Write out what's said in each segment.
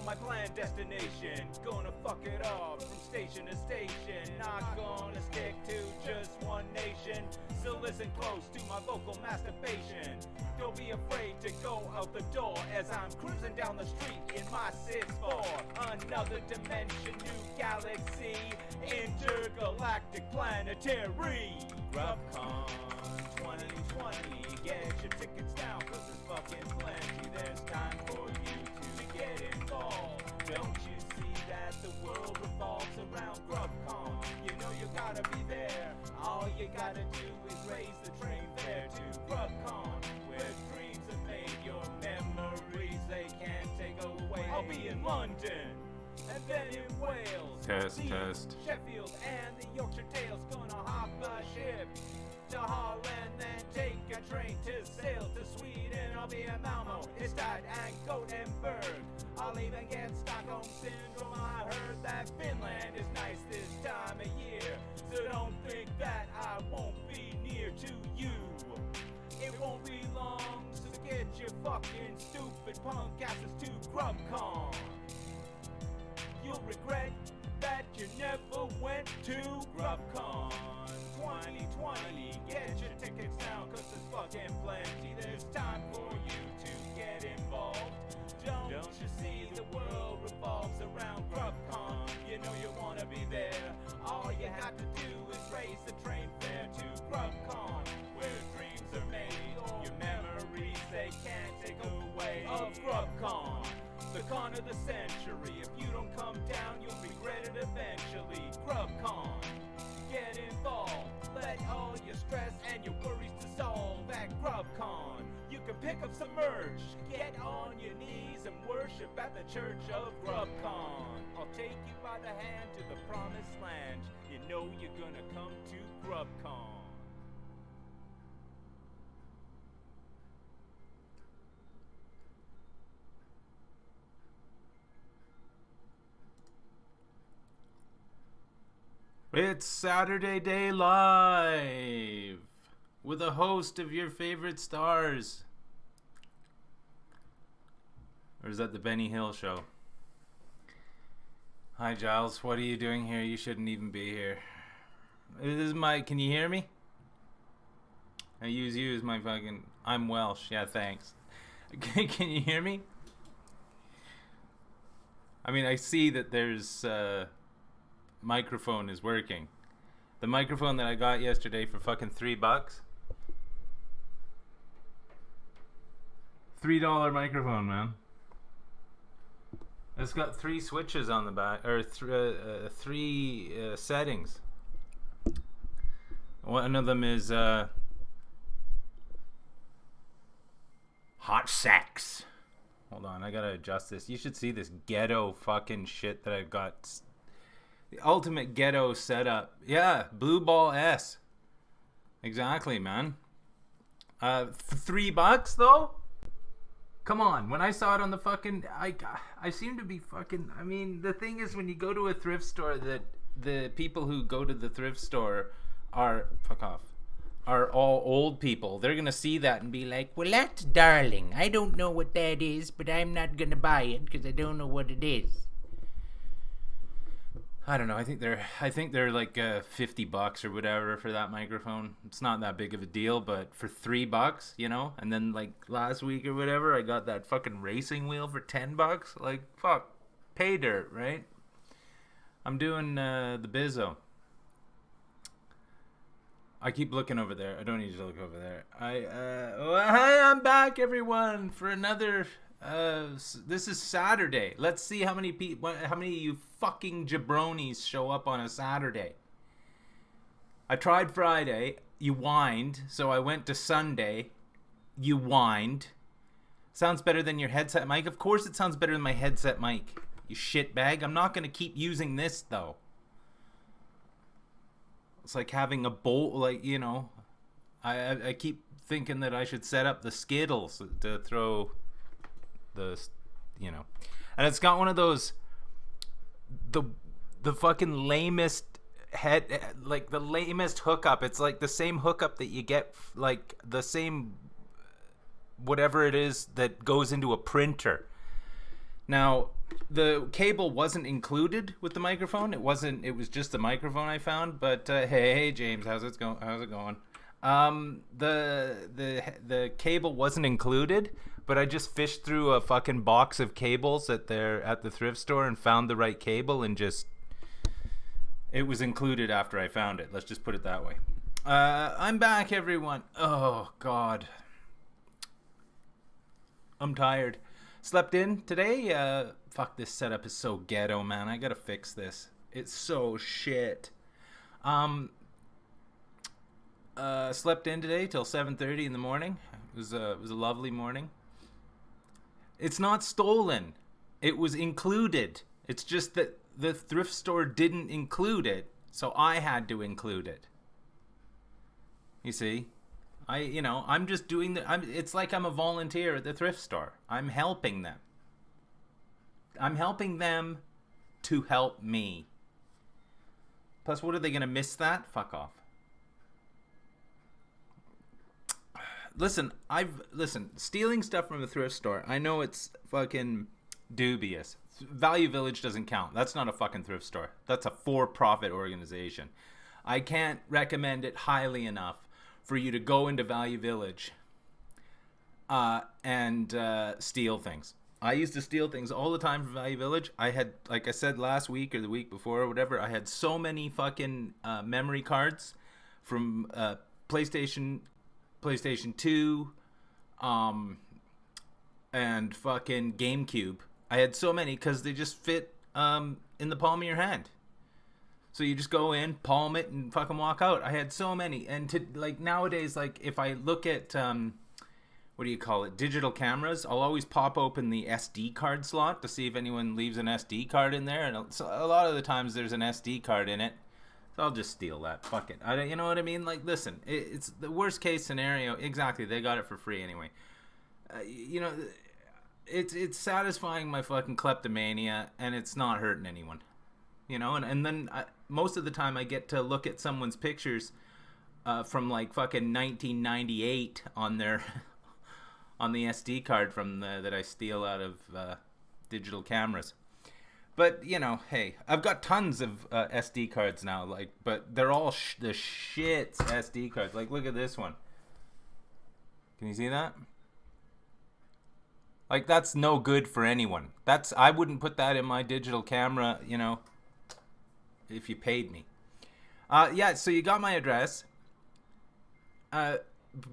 my planned destination. Gonna fuck it up from station to station. Not gonna stick to just one nation. So listen close to my vocal masturbation. Don't be afraid to go out the door as I'm cruising down the street in my 6'4". Another dimension, new galaxy, intergalactic planetary. Grubgun 2020, get your tickets down, cause there's fucking plenty. There's time for you to get involved. Don't you see that the world revolves around Grubgun? You know you gotta be there. All you gotta do is raise the train fare to Grubgun, where dreams are made. Your memories they can't take away. I'll be in London, and then in Wales, Test. Sheffield, and the Yorkshire Tales. Gonna hop a ship to Holland, then take a train to sail to Sweden. I'll be in Malmo, Ystad, and Gothenburg. I'll even get Stockholm Syndrome. I heard that Finland is nice this time of year, so don't think that I won't be near to you. It won't be long, so get your fucking stupid punk asses to Grubgun. You'll regret that you never went to Grubgun 2020. Get your tickets now, cause there's fucking plenty. There's time for you to get involved. Don't you see the world revolves around Grubgun? You know you wanna be there. All you have to do is raise the train fare to Grubgun, where dreams are made. Your memories they can't take away. Of Grubgun, the con of the century. If you don't come down, you'll regret it eventually. Grubgun, get involved. Let all your stress and your worries dissolve at Grubgun. You can pick up some merch, get on your knees and worship at the church of Grubgun. I'll take you by the hand to the promised land. You know you're gonna come to Grubgun. It's Saturday Day Live with a host of your favorite stars. Or is that the Benny Hill show? Hi Giles, what are you doing here? You shouldn't even be here. This is my, can you hear me? I use you as my fucking, I'm Welsh, yeah thanks. Can you hear me? I mean, I see that there's, microphone is working. The microphone that I got yesterday for fucking $3. $3 microphone, man. It's got 3 switches on the back, or three settings. One of them is hot sex. Hold on, I gotta adjust this. You should see this ghetto fucking shit that I've got. The ultimate ghetto setup. Yeah, Blue Ball S. Exactly, man. For $3 though? Come on. When I saw it on the fucking, I seem to be fucking. I mean, the thing is, when you go to a thrift store, that the people who go to the thrift store are are all old people. They're gonna see that and be like, "Well, that's darling. I don't know what that is, but I'm not gonna buy it because I don't know what it is." I don't know. I think they're like $50 or whatever for that microphone. It's not that big of a deal, but for $3, you know. And then like last week or whatever, I got that fucking racing wheel for $10. Like fuck, pay dirt, right? I'm doing the Bizzo. I keep looking over there. I don't need you to look over there. Hi, I'm back, everyone, for another. This is Saturday. Let's see how many how many of you fucking jabronis show up on a Saturday. I tried Friday. You whined, so I went to Sunday. You whined. Sounds better than your headset mic. Of course, it sounds better than my headset mic. You shitbag. I'm not gonna keep using this though. It's like having a bowl, like, you know. I keep thinking that I should set up the Skittles to throw. You know, and it's got one of those the fucking lamest like the lamest hookup. It's like the same hookup that you get, like the same whatever it is that goes into a printer. Now, the cable wasn't included with the microphone. It wasn't. It was just the microphone I found. But hey, James, how's it going? How's it going? The cable wasn't included, but I just fished through a fucking box of cables at the thrift store and found the right cable, and just it was included after I found it. Let's just put it that way. I'm back, everyone. Oh God, I'm tired. Slept in today. Fuck, this setup is so ghetto, man. I gotta fix this. It's so shit. Slept in today till 7:30 in the morning. It was a lovely morning. It's not stolen. It was included. It's just that the thrift store didn't include it, so I had to include it. You see? I'm just doing it's like I'm a volunteer at the thrift store. I'm helping them. I'm helping them to help me. Plus, what are they going to miss that? Fuck off. Listen, stealing stuff from a thrift store, I know it's fucking dubious. Value Village doesn't count. That's not a fucking thrift store. That's a for-profit organization. I can't recommend it highly enough for you to go into Value Village and steal things. I used to steal things all the time from Value Village. I had, like I said last week or the week before or whatever, I had so many fucking memory cards from PlayStation 2 and fucking GameCube. I had so many because they just fit in the palm of your hand. So you just go in, palm it, and fucking walk out. I had so many. And nowadays, if I look at, what do you call it, digital cameras, I'll always pop open the SD card slot to see if anyone leaves an SD card in there. And so a lot of the times there's an SD card in it. So I'll just steal that. Fuck it. You know what I mean? Listen, it's the worst case scenario. Exactly. They got it for free anyway. It's satisfying my fucking kleptomania, and it's not hurting anyone. And then most of the time I get to look at someone's pictures from fucking 1998 on their on the SD card that I steal out of digital cameras. But hey, I've got tons of SD cards now. But they're all the shit SD cards. Look at this one. Can you see that? That's no good for anyone. I wouldn't put that in my digital camera. If you paid me. So you got my address, but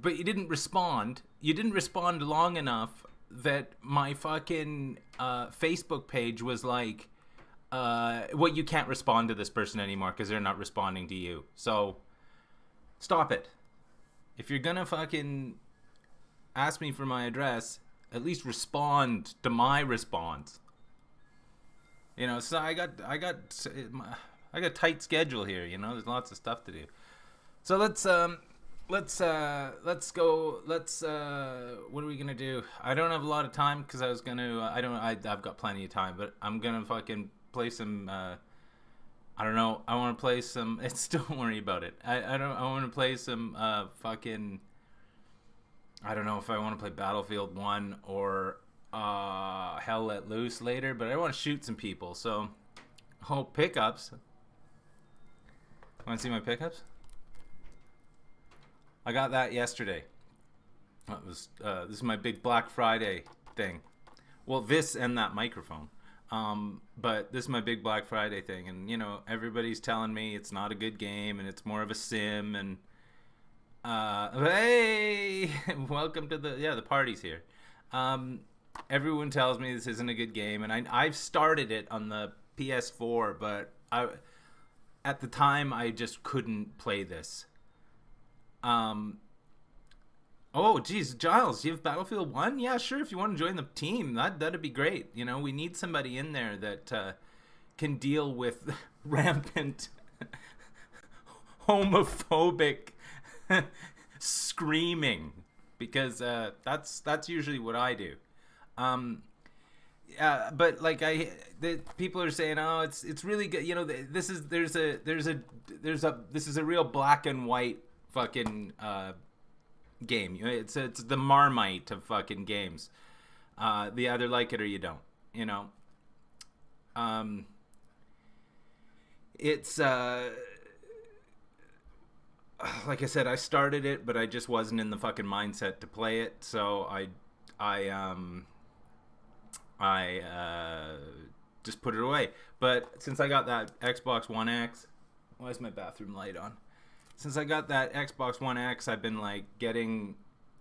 you didn't respond. You didn't respond long enough that my fucking Facebook page was you can't respond to this person anymore because they're not responding to you. So, stop it. If you're gonna fucking ask me for my address, at least respond to my response. So I got a tight schedule here, there's lots of stuff to do. So let's go. What are we gonna do? I don't have a lot of time because I was gonna. I've got plenty of time, but I'm gonna fucking play some. I don't know. I want to play some. Don't worry about it. I want to play some fucking. I don't know if I want to play Battlefield 1 or Hell Let Loose later, but I want to shoot some people. So, pickups. Want to see my pickups? I got that yesterday. This is my big Black Friday thing. Well, this and that microphone. But this is my big Black Friday thing, and everybody's telling me it's not a good game and it's more of a sim. And hey, welcome to the party's here. Everyone tells me this isn't a good game, and I've started it on the PS4, but at the time I just couldn't play this. Oh, geez, Giles, you have Battlefield 1? Yeah, sure, if you want to join the team, that'd be great. We need somebody in there that can deal with rampant homophobic screaming, because that's usually what I do. But people are saying, oh, it's really good. This is a real black and white fucking game. It's the Marmite of fucking games. You either like it or you don't. you know, it's like I said, I started it, but I just wasn't in the fucking mindset to play it, so I just put it away. But since I got that Xbox One X, why is my bathroom light on? Since I got that Xbox One X, I've been like getting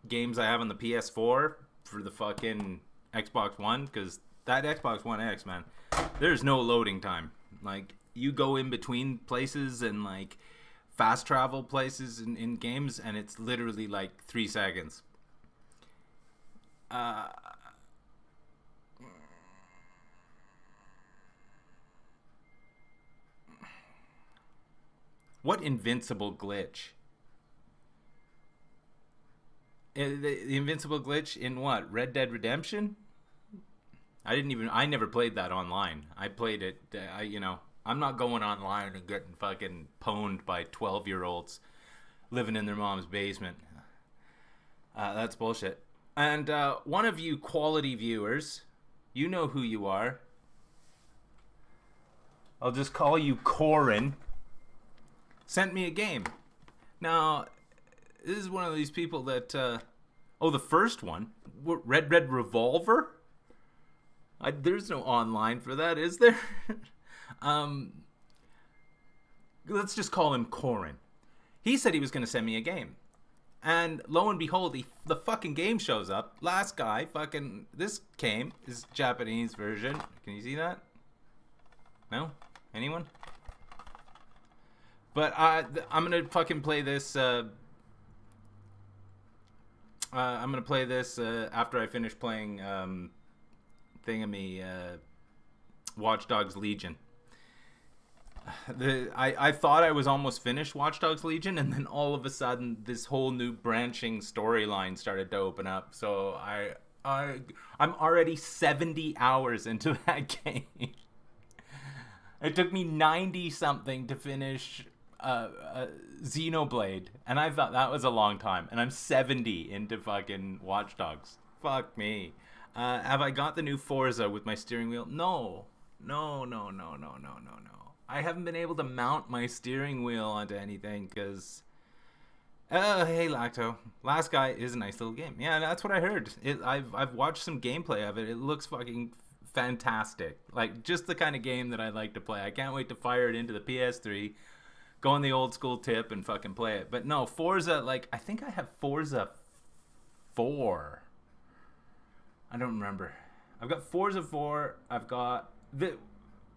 games I have on the PS4 for the fucking Xbox One, because that Xbox One X, man, there's no loading time. Like, you go in between places and like fast travel places in games, and it's literally like 3 seconds. What invincible glitch? The invincible glitch in what? Red Dead Redemption? I never played that online. I played it, I'm not going online and getting fucking pwned by 12-year-olds living in their mom's basement. That's bullshit. And one of you quality viewers, you know who you are. I'll just call you Corin. Sent me a game. Now, this is one of these people that, the first one, Red Red Revolver? There's no online for that, is there? Let's just call him Corin. He said he was going to send me a game. And lo and behold, the fucking game shows up. Last guy, this came, is Japanese version. Can you see that? No? Anyone? But I'm going to fucking play this, I'm going to play this after I finish playing Watch Dogs Legion. I thought I was almost finished Watch Dogs Legion, and then all of a sudden this whole new branching storyline started to open up. So I'm already 70 hours into that game. It took me 90 something to finish Xenoblade, and I thought that was a long time, and I'm 70 into fucking Watch Dogs. Fuck me. Have I got the new Forza with my steering wheel? No. I haven't been able to mount my steering wheel onto anything because, hey Lacto, Last Guy is a nice little game. Yeah, that's what I heard. I've watched some gameplay of it. It looks fucking fantastic. Like, just the kind of game that I like to play. I can't wait to fire it into the PS3, go on the old school tip and fucking play it. But no, Forza, like, I think I have Forza 4. I don't remember. I've got Forza 4. I've got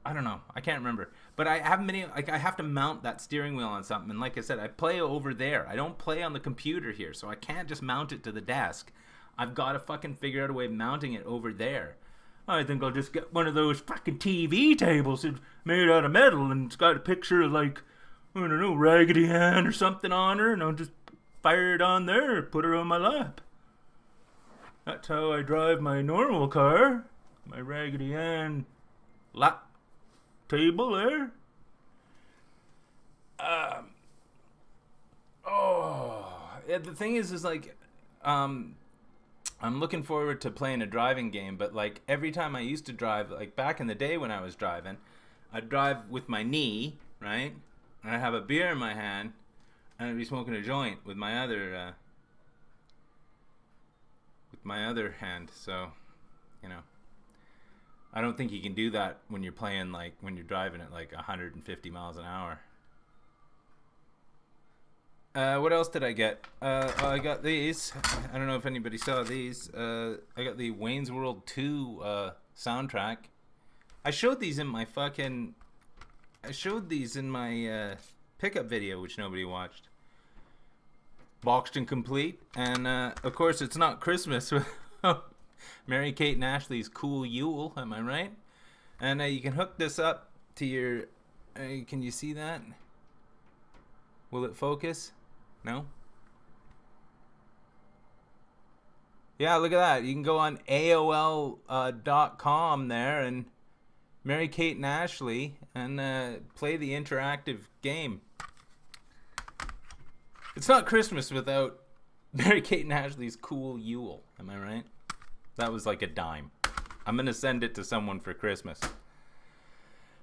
I don't know. I can't remember. But I haven't been able, like, I have to mount that steering wheel on something. And like I said, I play over there. I don't play on the computer here, so I can't just mount it to the desk. I've got to fucking figure out a way of mounting it over there. I think I'll just get one of those fucking TV tables. It's made out of metal, and it's got a picture of, like, I don't know, Raggedy Ann or something on her, and I'll just fire it on there and put her on my lap. That's how I drive my normal car. My Raggedy Ann lap table there. The thing is like, I'm looking forward to playing a driving game, but like every time I used to drive, like back in the day when I was driving, I'd drive with my knee, right? And I'd have a beer in my hand, and I'd be smoking a joint with my other hand. So, I don't think you can do that when you're playing, like, when you're driving at like 150 miles an hour. What else did I get? I got these. I don't know if anybody saw these. I got the Wayne's World 2 soundtrack. I showed these in my pickup video, which nobody watched. Boxed and complete. And, of course, it's not Christmas without Mary-Kate and Ashley's Cool Yule, am I right? And you can hook this up to your... can you see that? Will it focus? No? Yeah, look at that. You can go on AOL.com there and Mary-Kate and Ashley and play the interactive game. It's not Christmas without Mary-Kate and Ashley's Cool Yule, am I right? That was like a dime. I'm gonna send it to someone for Christmas.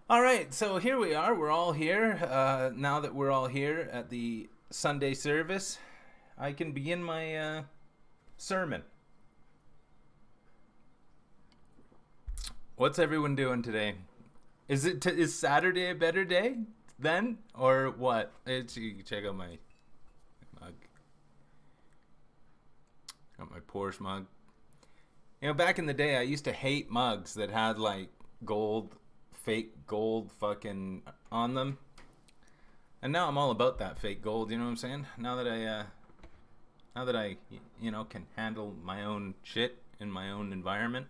All right, so here we are. We're all here. Now that we're all here at the Sunday service, I can begin my sermon. What's everyone doing today? Is Saturday a better day then, or what? You can check out my mug. Got my Porsche mug. You know, back in the day, I used to hate mugs that had like fake gold fucking on them. And now I'm all about that fake gold, you know what I'm saying? Now that I you know, can handle my own shit in my own environment.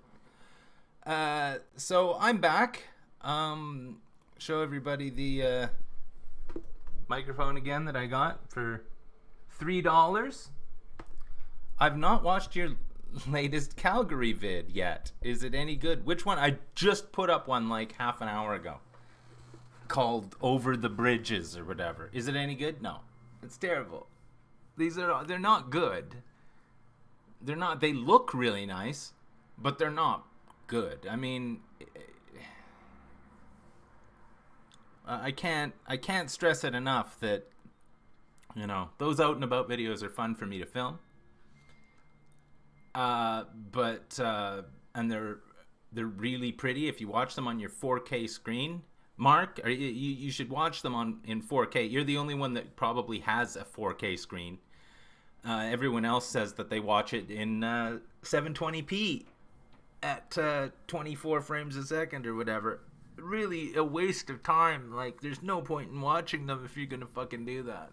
So I'm back. Show everybody the microphone again that I got for $3. I've not watched your latest Calgary vid yet. Is it any good? Which one? I just put up one like half an hour ago called Over the Bridges or whatever. Is it any good? No. It's terrible. They're not good. They look really nice, but they're not good. I mean, I can't stress it enough that, you know, those out and about videos are fun for me to film. And they're really pretty if you watch them on your 4K screen. Mark, you should watch them in 4K. You're the only one that probably has a 4K screen. Everyone else says that they watch it in 720p at 24 frames a second or whatever. Really a waste of time. Like, there's no point in watching them if you're gonna fucking do that.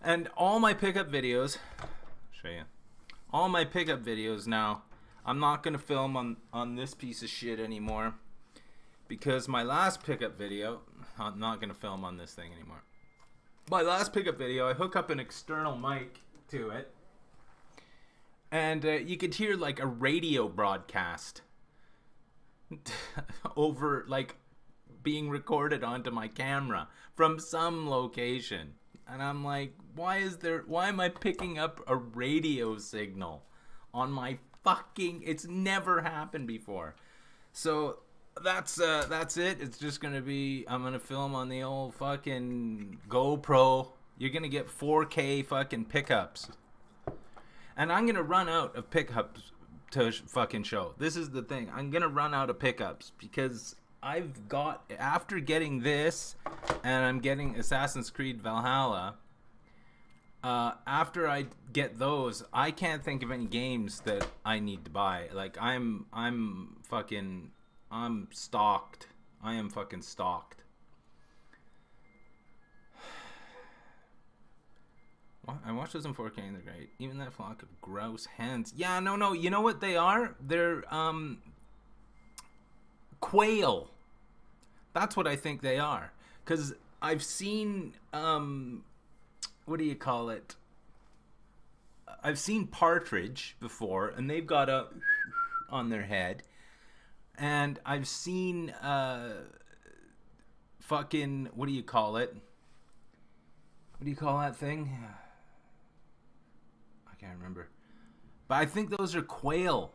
And all my pickup videos, I'll show you. All my pickup videos now, I'm not going to film on this piece of shit anymore. Because my last pickup video, I'm not going to film on this thing anymore. My last pickup video, I hook up an external mic to it. And you could hear like a radio broadcast over, like, being recorded onto my camera from some location. And I'm like, why am I picking up a radio signal on my fucking, it's never happened before. So that's it. It's just going to be, I'm going to film on the old fucking GoPro. You're going to get 4K fucking pickups. And I'm going to run out of pickups to fucking show. This is the thing. I'm going to run out of pickups because I've got, after getting this, and I'm getting Assassin's Creed Valhalla, after I get those, I can't think of any games that I need to buy. Like, I'm stocked. I am fucking stocked. I watched those in 4K and they're great. Even that flock of grouse hens. Yeah, no. You know what they are? They're, quail. That's what I think they are. Because I've seen, what do you call it? I've seen partridge before, and they've got a on their head. And I've seen, fucking, what do you call it? What do you call that thing? I can't remember. But I think those are quail.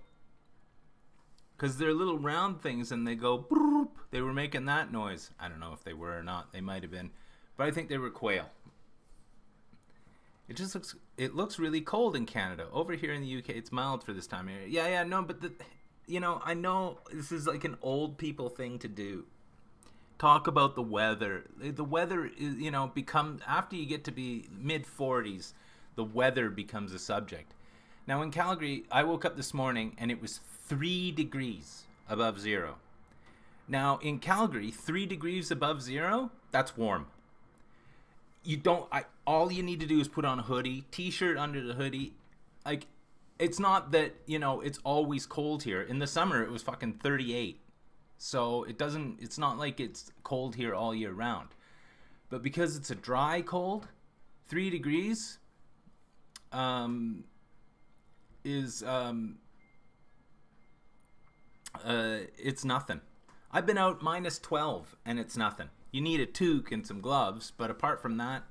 Because they're little round things and they go broop. They were making that noise. I don't know if they were or not. They might have been. But I think they were quail. It looks really cold in Canada. Over here in the UK, it's mild for this time of year. Yeah, no, but I know this is like an old people thing to do. Talk about the weather. The weather is, becomes, after you get to be mid-40s, the weather becomes a subject. Now in Calgary, I woke up this morning and it was 3 degrees above zero. Now in Calgary, 3 degrees above zero, that's warm. All you need to do is put on a hoodie, t-shirt under the hoodie. Like, it's not that, it's always cold here. In the summer, it was fucking 38. So it's not like it's cold here all year round. But because it's a dry cold, 3 degrees it's nothing. I've been out minus 12 and it's nothing. You need a toque and some gloves, but apart from that,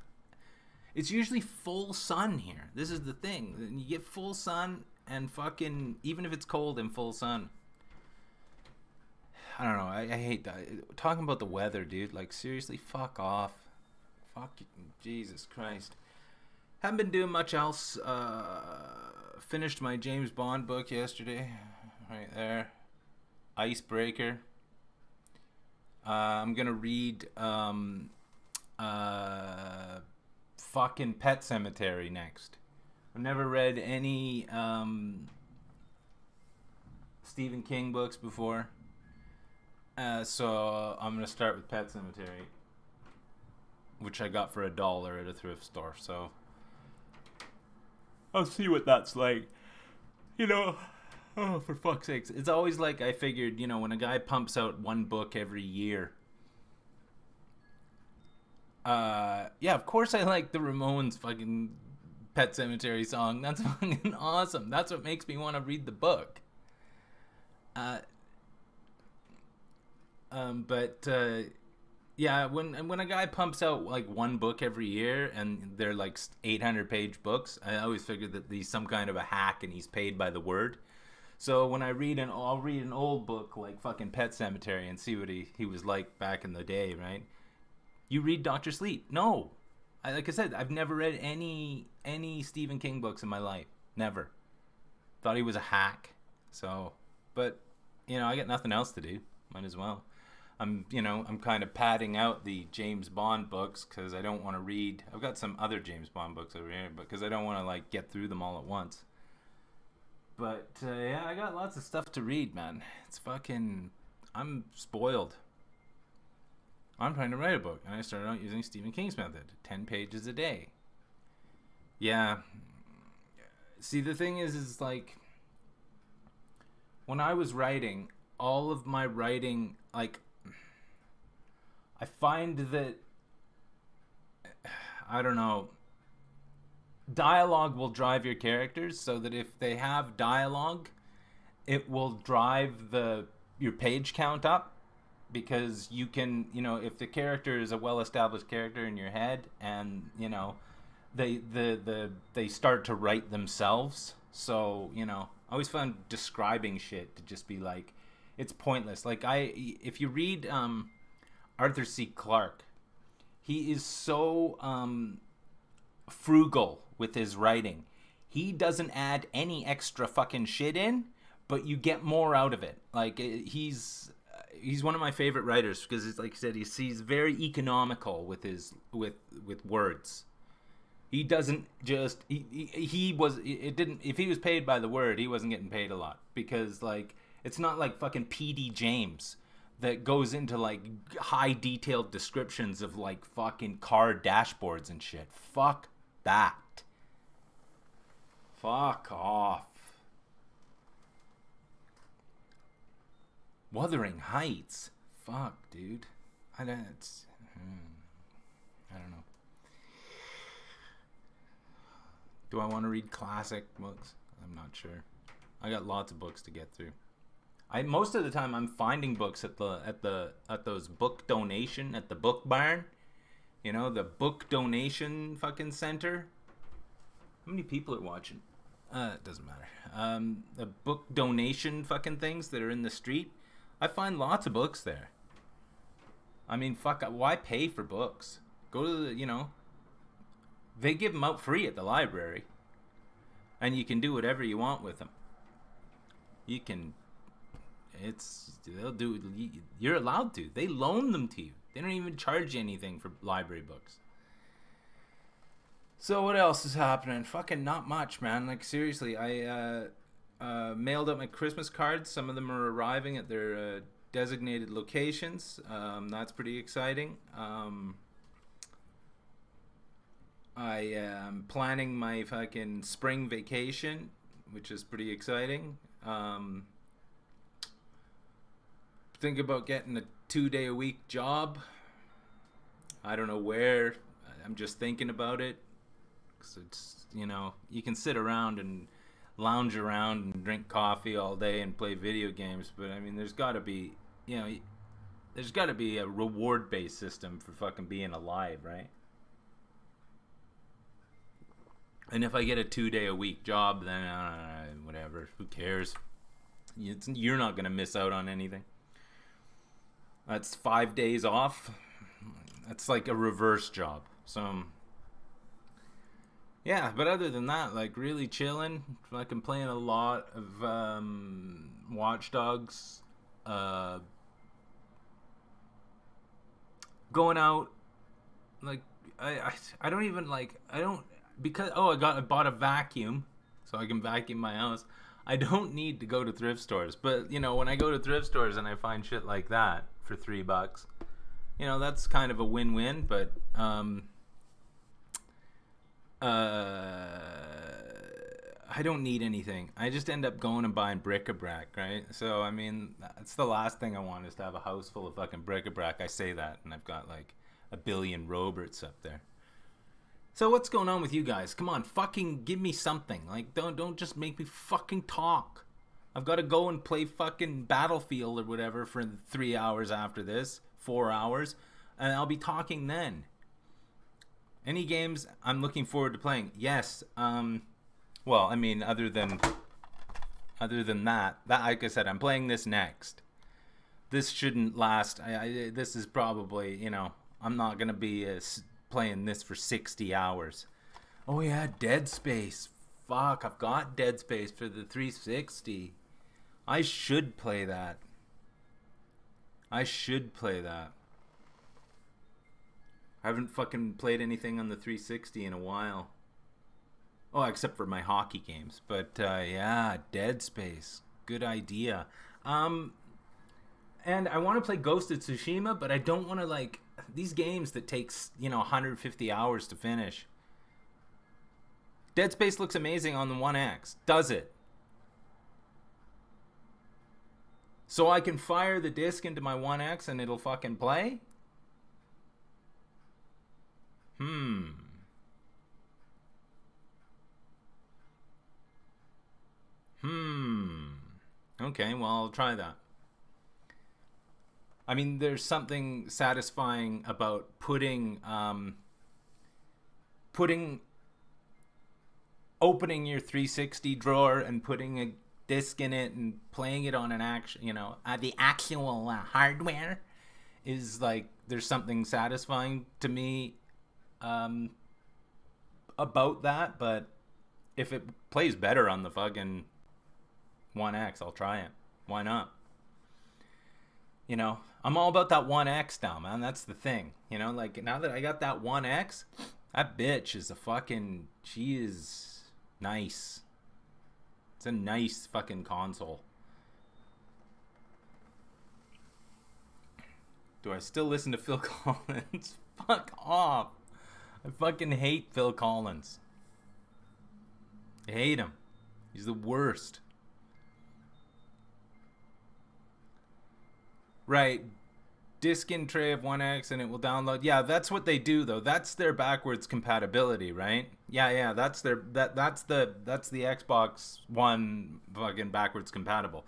it's usually full sun here. This is the thing. You get full sun and fucking, even if it's cold in full sun, I hate that. Talking about the weather, dude. Like, seriously, fuck off. Fuck you. Jesus Christ. Haven't been doing much else. Finished my James Bond book yesterday. Right there. Icebreaker. I'm gonna read fucking Pet Cemetery next. I've never read any Stephen King books before. So I'm gonna start with Pet Cemetery, which I got for $1 at a thrift store. So I'll see what that's like. You know, oh, for fuck's sakes. It's always like I figured, you know, when a guy pumps out one book every year. Yeah, of course I like the Ramones fucking Pet Cemetery song. That's fucking awesome. That's what makes me want to read the book. Yeah, when a guy pumps out like one book every year and they're like 800-page books, I always figured that he's some kind of a hack and he's paid by the word. So when I'll read an old book like fucking Pet Cemetery and see what he was like back in the day, right? You read Dr. Sleep? No, like I said, I've never read any Stephen King books in my life. Never. Thought he was a hack. So, but you know, I got nothing else to do. Might as well. I'm kind of padding out the James Bond books because I don't want to read. I've got some other James Bond books over here, but because I don't want to like get through them all at once. But yeah, I got lots of stuff to read, man. It's fucking. I'm spoiled. I'm trying to write a book, and I started out using Stephen King's method, 10 pages a day. Yeah. See, the thing is like, when I was writing, all of my writing, like, I find that, I don't know, dialogue will drive your characters, so that if they have dialogue, it will drive your page count up, because you can, you know, if the character is a well-established character in your head, and, you know, they start to write themselves, so, you know, I always found describing shit to just be like, it's pointless. Like, if you read Arthur C. Clarke, he is so frugal with his writing. He doesn't add any extra fucking shit in, but you get more out of it. Like, he's one of my favorite writers because, it's like I said, he's very economical with his with words. He doesn't just if he was paid by the word, he wasn't getting paid a lot, because like, it's not like fucking P.D. James that goes into like high detailed descriptions of like fucking car dashboards and shit. Fuck that. Fuck off. Wuthering Heights. Fuck, dude. I don't know. Do I want to read classic books? I'm not sure. I got lots of books to get through. Most of the time I'm finding books at those book donation at the book barn. You know, the book donation fucking center. How many people are watching? It doesn't matter. The book donation fucking things that are in the street. I find lots of books there. I mean, fuck, why pay for books? Go to the, you know, they give them out free at the library, and you can do whatever you want with them. You can, you're allowed to. They loan them to you. They don't even charge you anything for library books. So what else is happening? Fucking not much, man. Like, seriously, I mailed out my Christmas cards. Some of them are arriving at their designated locations. That's pretty exciting. I am planning my fucking spring vacation, which is pretty exciting. Think about getting a 2-day-a-week job. I don't know where. I'm just thinking about it. 'Cause it's, you know, you can sit around and lounge around and drink coffee all day and play video games, but I mean, there's got to be, you know, there's got to be a reward-based system for fucking being alive, right? And if I get a 2-day-a-week job, then whatever, who cares? You're not gonna miss out on anything. That's 5 days off. That's like a reverse job. So yeah, but other than that, like really chilling. Like I'm playing a lot of Watch Dogs. Going out, like I don't even like I don't because I bought a vacuum so I can vacuum my house. I don't need to go to thrift stores, but you know when I go to thrift stores and I find shit like that for $3, you know that's kind of a win-win. But I don't need anything. I just end up going and buying bric-a-brac, right? So, I mean, that's the last thing I want is to have a house full of fucking bric-a-brac. I say that, and I've got like a billion Roberts up there. So what's going on with you guys? Come on, fucking give me something. Like, don't just make me fucking talk. I've got to go and play fucking Battlefield or whatever for 3 hours after this, 4 hours, and I'll be talking then. Any games I'm looking forward to playing? Yes. Well, I mean, other than that, like I said, I'm playing this next. This shouldn't last. This is probably, you know, I'm not gonna be playing this for 60 hours. Oh yeah, Dead Space. Fuck, I've got Dead Space for the 360. I should play that. I haven't fucking played anything on the 360 in a while. Oh, except for my hockey games. But yeah, Dead Space. Good idea. And I want to play Ghost of Tsushima, but I don't want to like these games that takes, you know, 150 hours to finish. Dead Space looks amazing on the 1X. Does it? So I can fire the disc into my 1X and it'll fucking play? Okay, well, I'll try that. I mean, there's something satisfying about opening your 360 drawer and putting a disc in it and playing it on an actual, you know, the actual hardware is like, there's something satisfying to me about that. But if it plays better on the fucking 1X, I'll try it. Why not? You know, I'm all about that 1X now, man. That's the thing. You know, like now that I got that 1X, that bitch is she is nice. It's a nice fucking console. Do I still listen to Phil Collins? Fuck off. I fucking hate Phil Collins. I hate him. He's the worst. Right. Disk in tray of 1X and it will download. Yeah, that's what they do though. That's their backwards compatibility, right? Yeah, that's the Xbox One fucking backwards compatible.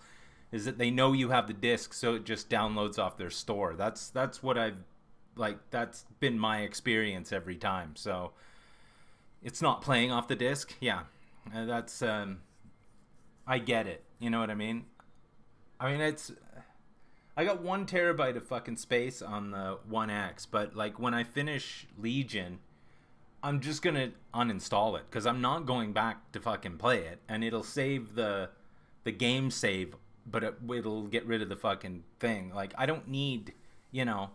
Is that they know you have the disc, so it just downloads off their store. That's what I've like that's been my experience every time. So it's not playing off the disc. Yeah. That's I get it. You know what I mean? I mean, I got 1 terabyte of fucking space on the 1X, but like when I finish Legion, I'm just gonna uninstall it because I'm not going back to fucking play it, and it'll save the game save, but it'll get rid of the fucking thing. Like I don't need, you know,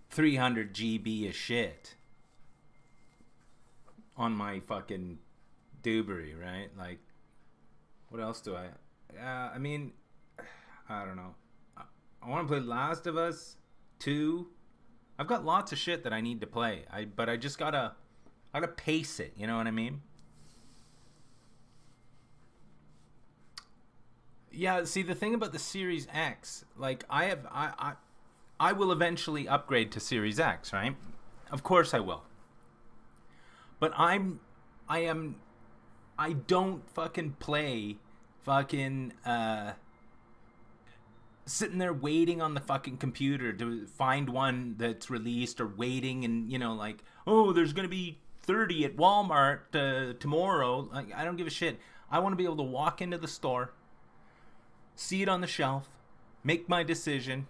300 GB of shit on my fucking doobery, right? Like, what else do I? I mean, I don't know. I want to play Last of Us 2. I've got lots of shit that I need to play. But I just gotta pace it. You know what I mean? Yeah. See, the thing about the Series X, like I will eventually upgrade to Series X, right? Of course I will. But I don't fucking play fucking sitting there waiting on the fucking computer to find one that's released, or waiting and, you know, like, oh, there's gonna be 30 at Walmart tomorrow. Like, I don't give a shit. I want to be able to walk into the store, see it on the shelf, make my decision,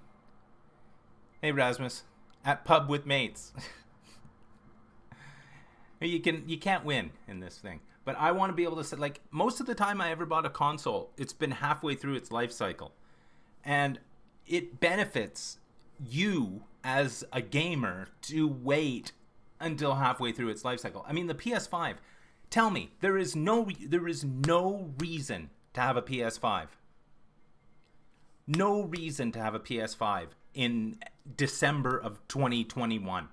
Hey, Rasmus. At pub with mates. You can't win in this thing. But I want to be able to say, like, most of the time I ever bought a console, it's been halfway through its life cycle. And it benefits you as a gamer to wait until halfway through its life cycle. I mean, the PS5, tell me, there is no reason to have a PS5. No reason to have a PS5 in December of 2021.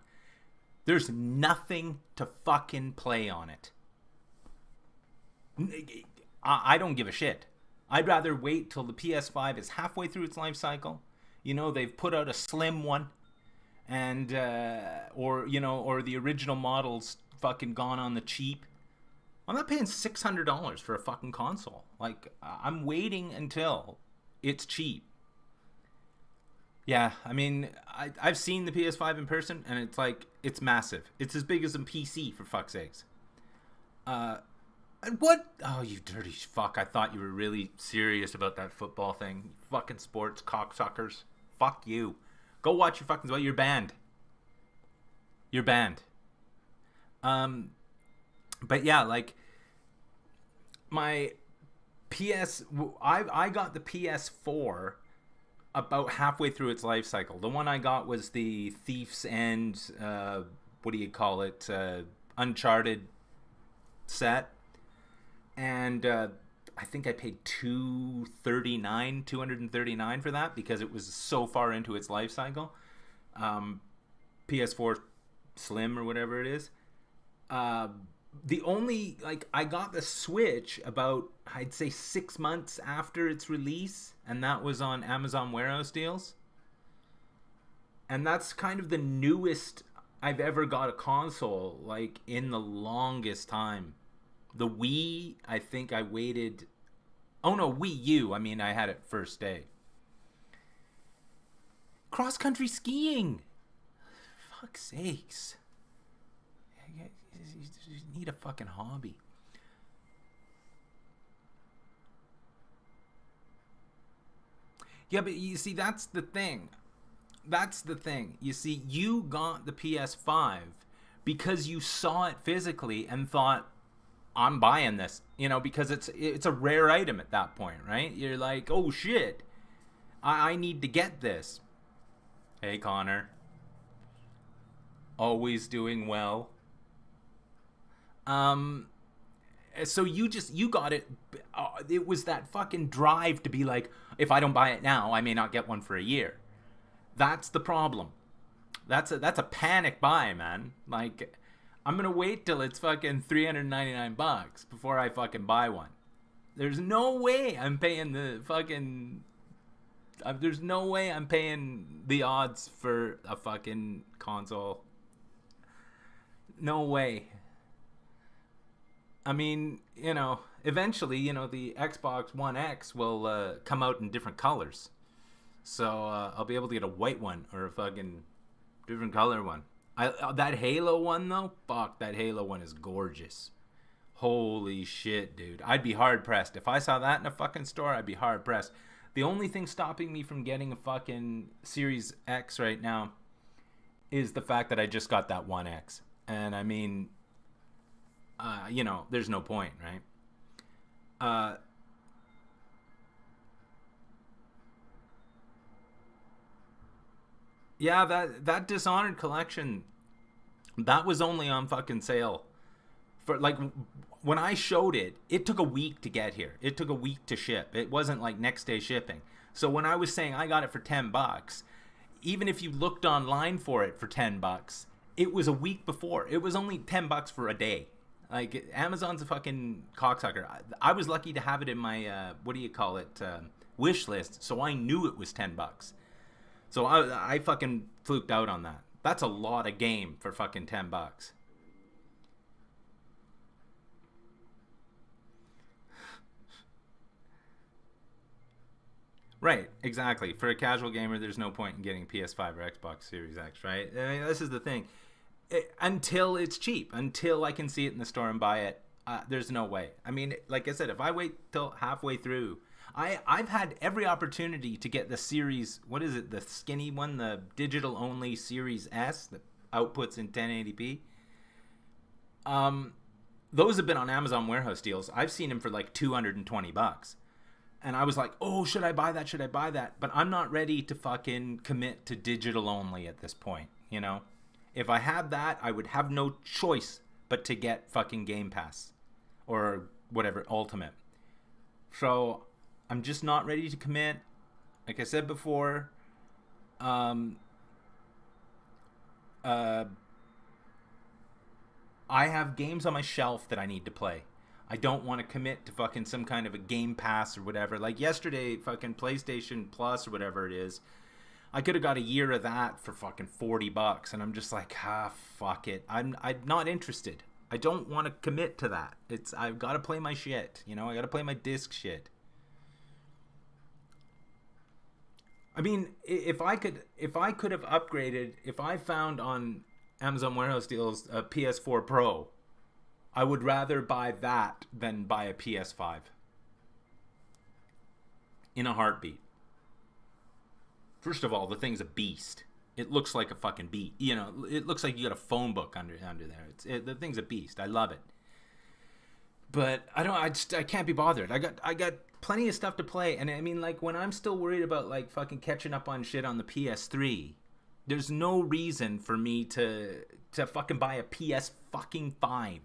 There's nothing to fucking play on it. I don't give a shit. I'd rather wait till the PS5 is halfway through its life cycle. You know, they've put out a slim one, and or the original model's fucking gone on the cheap. I'm not paying $600 for a fucking console. Like, I'm waiting until it's cheap. Yeah, I mean, I've seen the PS5 in person, and it's like, it's massive. It's as big as a PC, for fuck's sakes. What? Oh, you dirty fuck. I thought you were really serious about that football thing. Fucking sports cocksuckers. Fuck you. Go watch your fucking... Well, you're banned. You're banned. But yeah, like, my I got the PS4 about halfway through its life cycle. The one I got was the Thief's End, what do you call it, Uncharted set. And I think I paid $239 for that because it was so far into its life cycle. PS4 Slim or whatever it is. The only, like, I got the Switch about, I'd say 6 months after its release, and that was on Amazon Warehouse deals. And that's kind of the newest I've ever got a console, like, in the longest time. The Wii, I think I waited... Oh, no, Wii U. I mean, I had it first day. Cross-country skiing. Fuck's sakes. You need a fucking hobby. Yeah, but you see, that's the thing. That's the thing. You see, you got the PS5 because you saw it physically and thought, I'm buying this, you know, because it's a rare item at that point, right? You're like, oh shit, I need to get this. Hey, Connor. Always doing well. So you got it. It was that fucking drive to be like, if I don't buy it now, I may not get one for a year. That's the problem. That's a panic buy, man. Like, I'm gonna wait till it's fucking $399 before I fucking buy one. There's no way I'm paying the fucking... there's no way I'm paying the odds for a fucking console. No way. I mean, you know, eventually, you know, the Xbox One X will come out in different colors. So I'll be able to get a white one or a fucking different color one. That Halo one, though, fuck, that Halo one is gorgeous. Holy shit, dude. I'd be hard-pressed. If I saw that in a fucking store, I'd be hard-pressed. The only thing stopping me from getting a fucking Series X right now is the fact that I just got that One X. And, I mean, you know, there's no point, right? Yeah, that Dishonored collection, that was only on fucking sale. For, like, when I showed it, it took a week to get here. It took a week to ship. It wasn't like next day shipping. So when I was saying I got it for $10, even if you looked online for it for $10, it was a week before. It was only $10 for a day. Like, Amazon's a fucking cocksucker. I was lucky to have it in my, what do you call it, wish list, so I knew it was $10. So I fucking fluked out on that. That's a lot of game for fucking $10. Right, exactly. For a casual gamer, there's no point in getting PS5 or Xbox Series X, right? I mean, this is the thing. Until it's cheap, until I can see it in the store and buy it, there's no way. I mean, like I said, if I wait till halfway through, I've had every opportunity to get the series, what is it, the skinny one, the digital only Series S that outputs in 1080p. Those have been on Amazon warehouse deals. I've seen them for like $220. And I was like, oh, should I buy that? Should I buy that? But I'm not ready to fucking commit to digital only at this point, you know? If I had that, I would have no choice but to get fucking Game Pass or whatever, Ultimate. So I'm just not ready to commit. Like I said before, I have games on my shelf that I need to play. I don't want to commit to fucking some kind of a Game Pass or whatever. Like yesterday, fucking PlayStation Plus or whatever it is, I could have got a year of that for fucking $40, and I'm just like, fuck it. I'm not interested. I don't want to commit to that. I've got to play my shit. You know, I got to play my disc shit. I mean, if I could have upgraded, if I found on Amazon warehouse deals a PS4 Pro, I would rather buy that than buy a PS5. In a heartbeat. First of all, the thing's a beast. It looks like a fucking beast. You know, it looks like you got a phone book under there. The thing's a beast. I love it. But I can't be bothered. I got plenty of stuff to play, and I mean, like, when I'm still worried about like fucking catching up on shit on the PS3, there's no reason for me to fucking buy a PS fucking 5.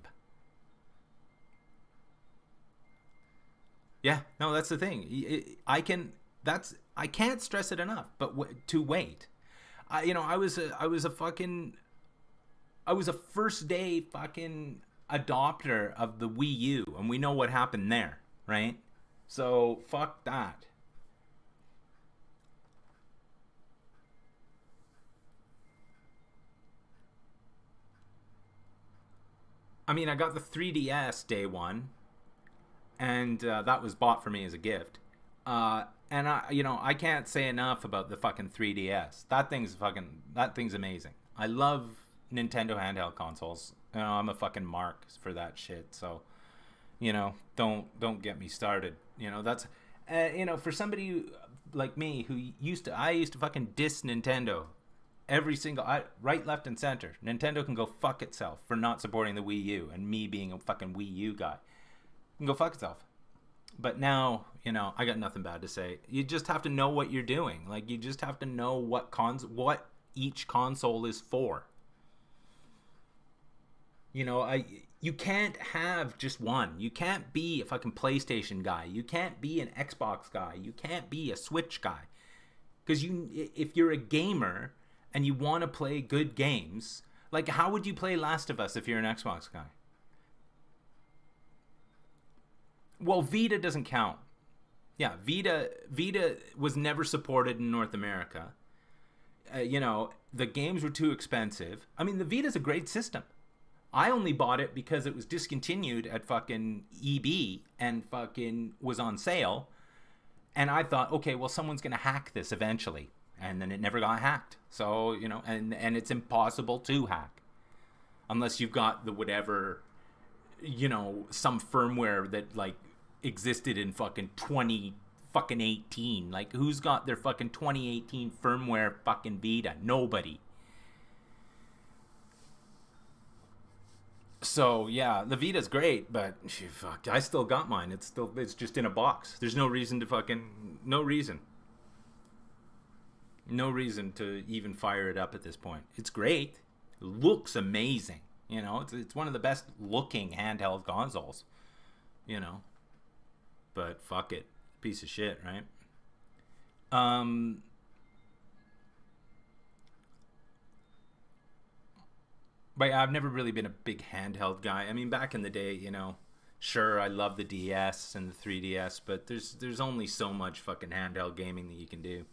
Yeah, no, that's the thing. I can't stress it enough. But to wait, I was a first day fucking adopter of the Wii U, and we know what happened there, right? So fuck that. I mean, I got the 3DS day one, and that was bought for me as a gift. And I can't say enough about the fucking 3DS. That thing's amazing. I love Nintendo handheld consoles. You know, I'm a fucking mark for that shit. So, you know, don't get me started. You know, that's, for somebody like me who used to fucking diss Nintendo. Every single, right, left, and center. Nintendo can go fuck itself for not supporting the Wii U, and me being a fucking Wii U guy. Can go fuck itself. But now, I got nothing bad to say. You just have to know what you're doing. Like, you just have to know what each console is for. You can't have just one. You can't be a fucking PlayStation guy. You can't be an Xbox guy. You can't be a Switch guy. Because if you're a gamer and you want to play good games, like, how would you play Last of Us if you're an Xbox guy? Well, Vita doesn't count. Yeah, Vita was never supported in North America. The games were too expensive. I mean, the Vita's a great system. I only bought it because it was discontinued at fucking EB and fucking was on sale. And I thought, okay, well, someone's going to hack this eventually. And then it never got hacked. So, and it's impossible to hack. Unless you've got the whatever, some firmware that, like, existed in fucking 2018. Like, who's got their fucking 2018 firmware fucking Vita? Nobody. So, yeah, the Vita's great, but fuck, I still got mine. It's just in a box. There's no reason to even fire it up at this point. It's great. It looks amazing. It's one of the best looking handheld consoles. But fuck it. Piece of shit, right? But I've never really been a big handheld guy. I mean, back in the day, sure, I love the DS and the 3DS, but there's only so much fucking handheld gaming that you can do.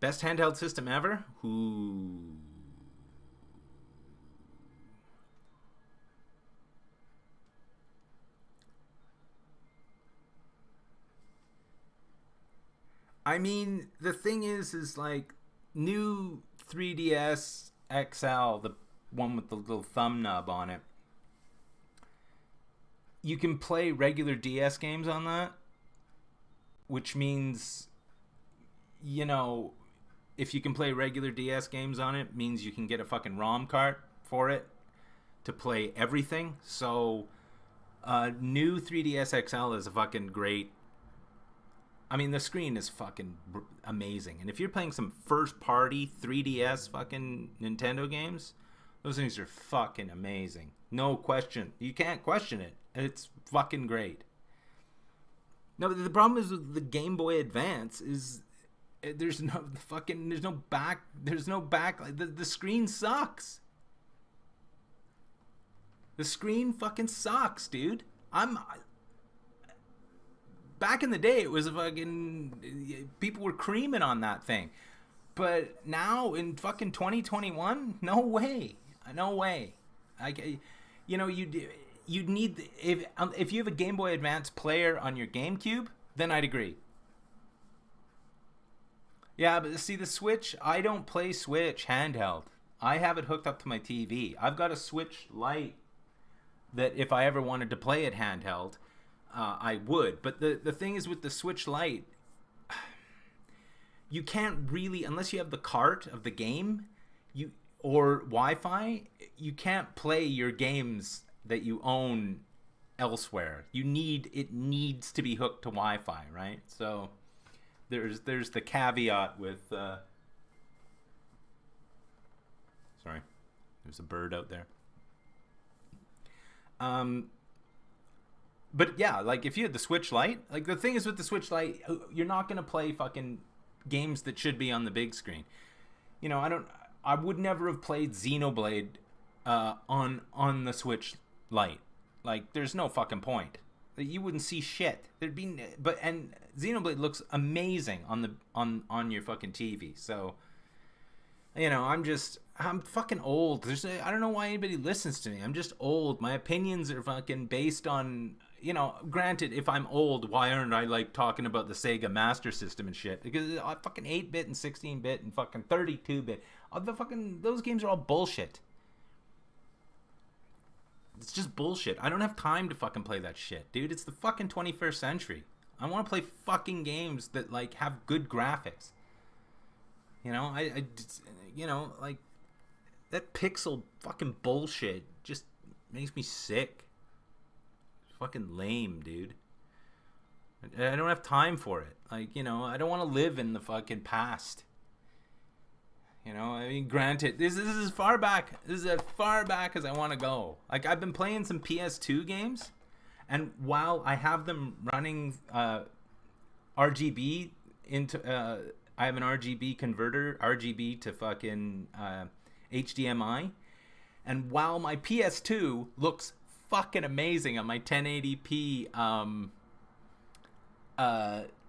Best handheld system ever? Ooh. I mean, the thing is like, new 3DS XL, the one with the little thumb nub on it, you can play regular DS games on that, which means, you know, if you can play regular DS games on it, means you can get a fucking ROM card for it to play everything. So, new 3DS XL is a fucking great. I mean, the screen is fucking amazing. And if you're playing some first-party 3DS fucking Nintendo games, those things are fucking amazing. No question. You can't question it. It's fucking great. No, the problem is with the Game Boy Advance is there's no back. The screen sucks. The screen fucking sucks, dude. Back in the day, it was people were creaming on that thing. But now in fucking 2021, no way. You'd need, if you have a Game Boy Advance player on your GameCube, then I'd agree. Yeah, but see, the Switch, I don't play Switch handheld. I have it hooked up to my TV. I've got a Switch Lite that if I ever wanted to play it handheld, I would. But the thing is with the Switch Lite, you can't really, unless you have the cart of the game or Wi-Fi, you can't play your games that you own elsewhere. It needs to be hooked to Wi-Fi, right? So there's the caveat with sorry, there's a bird out there. But yeah, like if you had the Switch Lite, like the thing is with the Switch Lite, you're not gonna play fucking games that should be on the big screen. You know, I would never have played Xenoblade on the Switch Lite. Like, there's no fucking point. You wouldn't see shit. And Xenoblade looks amazing on your fucking TV. So, you know, I'm fucking old. I don't know why anybody listens to me. I'm just old. My opinions are fucking based on, you know, granted, if I'm old, why aren't I like talking about the Sega Master System and shit? Because fucking 8-bit and 16-bit and fucking 32-bit. Those games are all bullshit. It's just bullshit. I don't have time to fucking play that shit, dude. It's the fucking 21st century. I want to play fucking games that like have good graphics. You know, you know, like that pixel fucking bullshit just makes me sick. It's fucking lame, dude. I don't have time for it. Like, you know, I don't want to live in the fucking past. You know, I mean, granted, this is as far back as I want to go. Like, I've been playing some PS2 games, and while I have them running RGB into, I have an RGB converter, RGB to fucking HDMI, and while my PS2 looks fucking amazing on my 1080p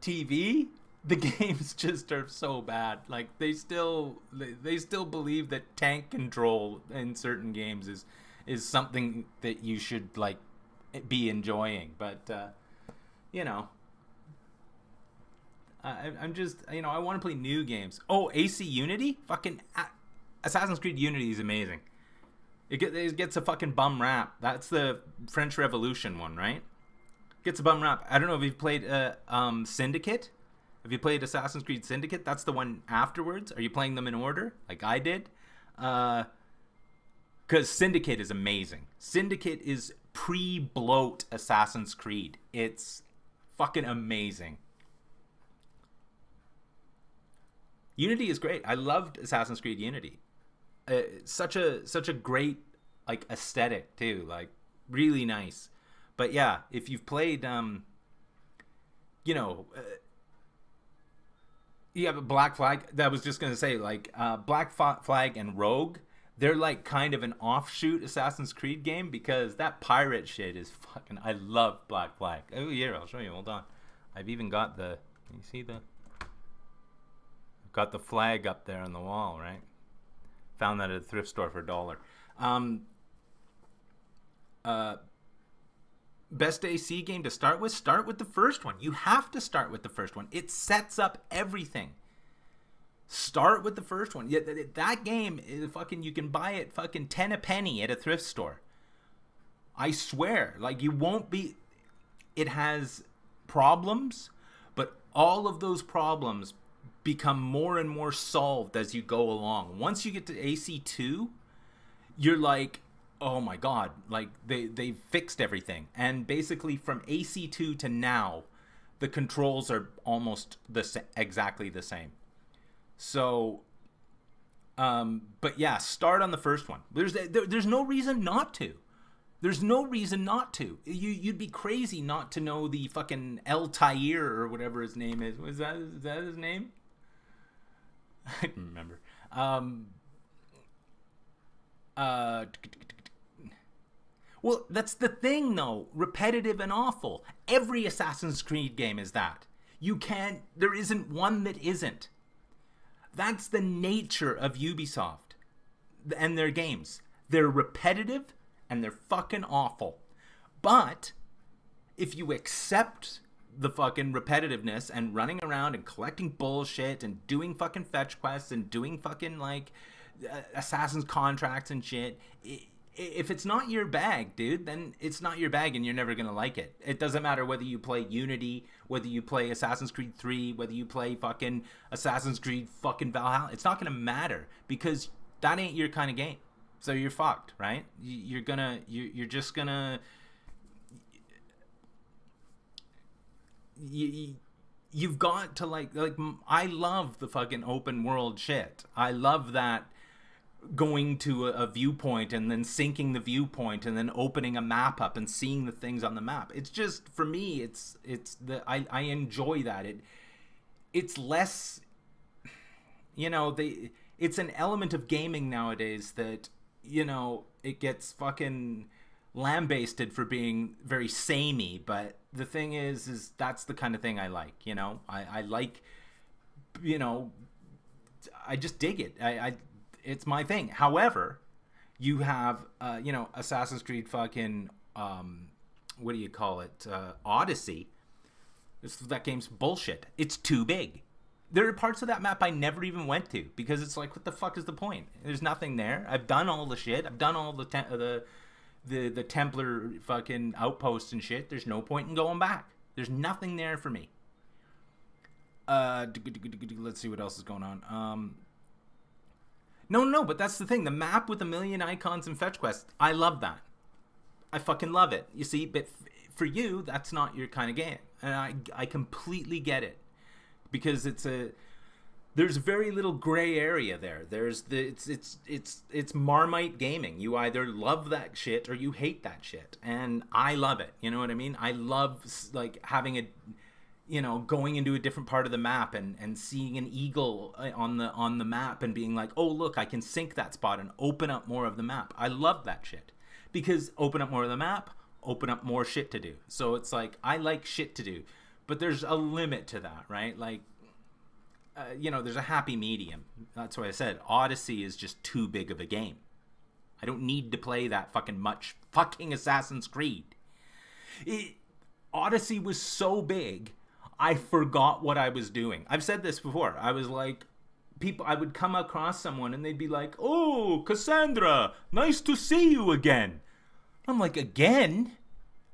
TV, the games just are so bad. Like, they still believe that tank control in certain games is something that you should like be enjoying. But you know, I'm just, you know, I want to play new games. Oh, AC Unity, fucking Assassin's Creed Unity is amazing. It gets a fucking bum rap. That's the French Revolution one, right? Gets a bum rap. I don't know if you've played Syndicate. Have you played Assassin's Creed Syndicate? That's the one afterwards. Are you playing them in order, like I did? Because Syndicate is amazing. Syndicate is pre-bloat Assassin's Creed. It's fucking amazing. Unity is great. I loved Assassin's Creed Unity. Such a great like aesthetic too. Like really nice. But yeah, if you've played, you know. Yeah, but Black Flag, that was just going to say, like, Black Flag and Rogue, they're, like, kind of an offshoot Assassin's Creed game because that pirate shit is fucking, I love Black Flag. Oh, here, I'll show you, hold on. I've even got can you see I've got the flag up there on the wall, right? Found that at a thrift store for $1. Best AC game to start with the first one. You have to start with the first one. It sets up everything. Start with the first one. Yeah, that game is fucking, you can buy it fucking 10 a penny at a thrift store. I swear, like, you won't be, it has problems, but all of those problems become more and more solved as you go along. Once you get to AC2, you're like, oh my god, like they fixed everything. And basically from AC2 to now, the controls are almost exactly the same. So, but yeah, start on the first one. There's no reason not to. There's no reason not to. You'd be crazy not to know the fucking El Tair or whatever his name is. Is that his name? I don't remember. Well, that's the thing, though. Repetitive and awful. Every Assassin's Creed game is that. There isn't one that isn't. That's the nature of Ubisoft and their games. They're repetitive and they're fucking awful. But if you accept the fucking repetitiveness and running around and collecting bullshit and doing fucking fetch quests and doing fucking like assassin's contracts and shit, if it's not your bag, dude, then it's not your bag and you're never gonna like it. It doesn't matter whether you play Unity, whether you play Assassin's Creed 3, whether you play fucking Assassin's Creed fucking Valhalla. It's not gonna matter because that ain't your kind of game. So you're fucked, right? You're just gonna you've got to like I love the fucking open world shit. I love that, going to a viewpoint and then syncing the viewpoint and then opening a map up and seeing the things on the map. It's just, for me, I enjoy that. It's less, it's an element of gaming nowadays that, it gets fucking lambasted for being very samey, but the thing is that's the kind of thing I like. I like, I just dig it. It's my thing. However, you have, Assassin's Creed fucking, what do you call it? Odyssey. That game's bullshit. It's too big. There are parts of that map I never even went to because it's like, what the fuck is the point? There's nothing there. I've done all the shit. I've done all the Templar fucking outposts and shit. There's no point in going back. There's nothing there for me. Let's see what else is going on. No, but that's the thing. The map with a million icons and fetch quests, I love that. I fucking love it. You see, but for you, that's not your kind of game. And I completely get it. Because there's very little gray area there. It's Marmite gaming. You either love that shit or you hate that shit. And I love it. You know what I mean? I love like having going into a different part of the map and seeing an eagle on the map and being like, oh, look, I can sync that spot and open up more of the map. I love that shit. Because open up more of the map, open up more shit to do. So it's like, I like shit to do. But there's a limit to that, right? Like, there's a happy medium. That's why I said Odyssey is just too big of a game. I don't need to play that fucking Assassin's Creed. Odyssey was so big, I forgot what I was doing. I've said this before. I was like, I would come across someone and they'd be like, oh, Cassandra, nice to see you again. I'm like, again?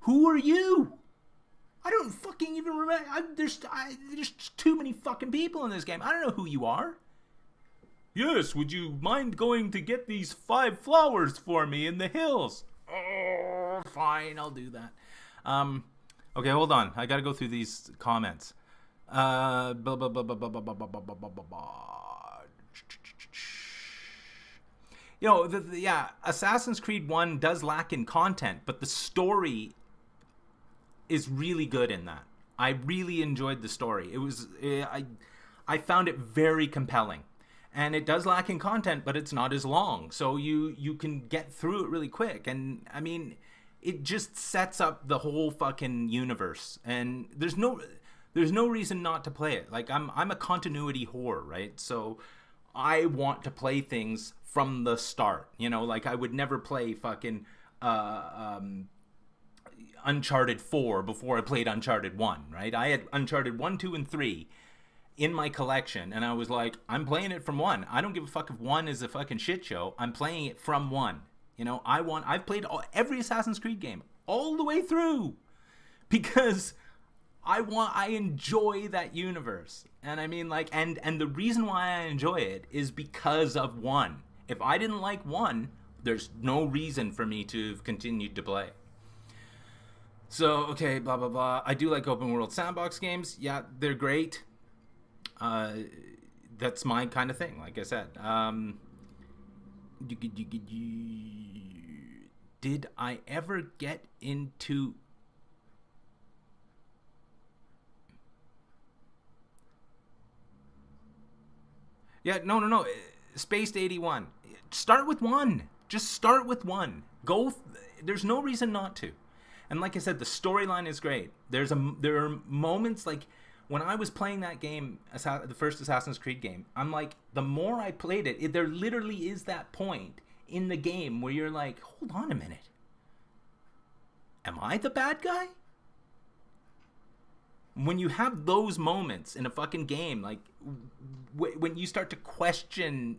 Who are you? I don't fucking even remember. There's too many fucking people in this game. I don't know who you are. Yes, would you mind going to get these 5 flowers for me in the hills? Oh, fine, I'll do that. Okay, hold on. I gotta go through these comments. Assassin's Creed 1 does lack in content, but the story is really good in that. I really enjoyed the story. I found it very compelling. And it does lack in content, but it's not as long. So you can get through it really quick. And I mean, it just sets up the whole fucking universe. And there's no reason not to play it. Like I'm a continuity whore, right? So I want to play things from the start. Like I would never play fucking Uncharted 4 before I played Uncharted 1, right? I had Uncharted 1, 2, and 3 in my collection, and I was like, I'm playing it from 1. I don't give a fuck if 1 is a fucking shit show. I'm playing it from 1. I've played every Assassin's Creed game all the way through because I enjoy that universe. And I mean, like, and the reason why I enjoy it is because of 1. If I didn't like 1, there's no reason for me to have continued to play. So, okay, blah, blah, blah. I do like open world sandbox games. Yeah, they're great. That's my kind of thing, like I said. Did I ever get into... Yeah, no. Spaced 81. Start with 1. Just start with 1. There's no reason not to. And like I said, the storyline is great. There are moments like when I was playing that game, the first Assassin's Creed game, I'm like, the more I played it, there literally is that point in the game where you're like, hold on a minute. Am I the bad guy? When you have those moments in a fucking game, like when you start to question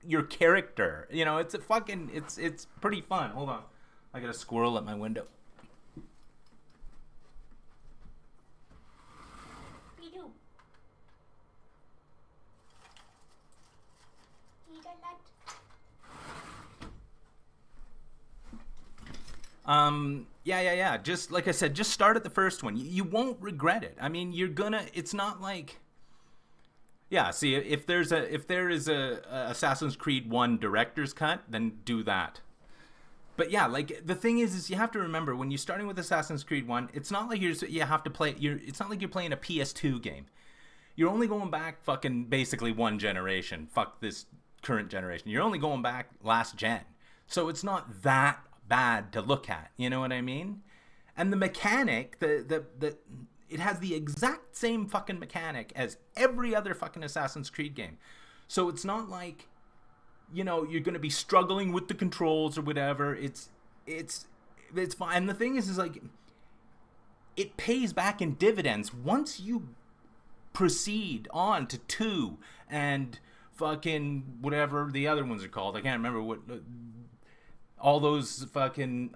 your character, you know, it's pretty fun. Hold on, I got a squirrel at my window. Yeah. Just like I said, just start at the first one. You won't regret it. I mean, it's not like, yeah, see, if there is a Assassin's Creed 1 director's cut, then do that. But yeah, like the thing is you have to remember when you're starting with Assassin's Creed 1, it's not like it's not like you're playing a PS2 game. You're only going back fucking basically one generation. Fuck this current generation. You're only going back last gen. So it's not that bad to look at, you know what I mean? And the mechanic, it has the exact same fucking mechanic as every other fucking Assassin's Creed game. So it's not like, you know, you're going to be struggling with the controls or whatever. It's fine. And the thing is like, it pays back in dividends once you proceed on to 2 and fucking whatever the other ones are called. I can't remember what... all those fucking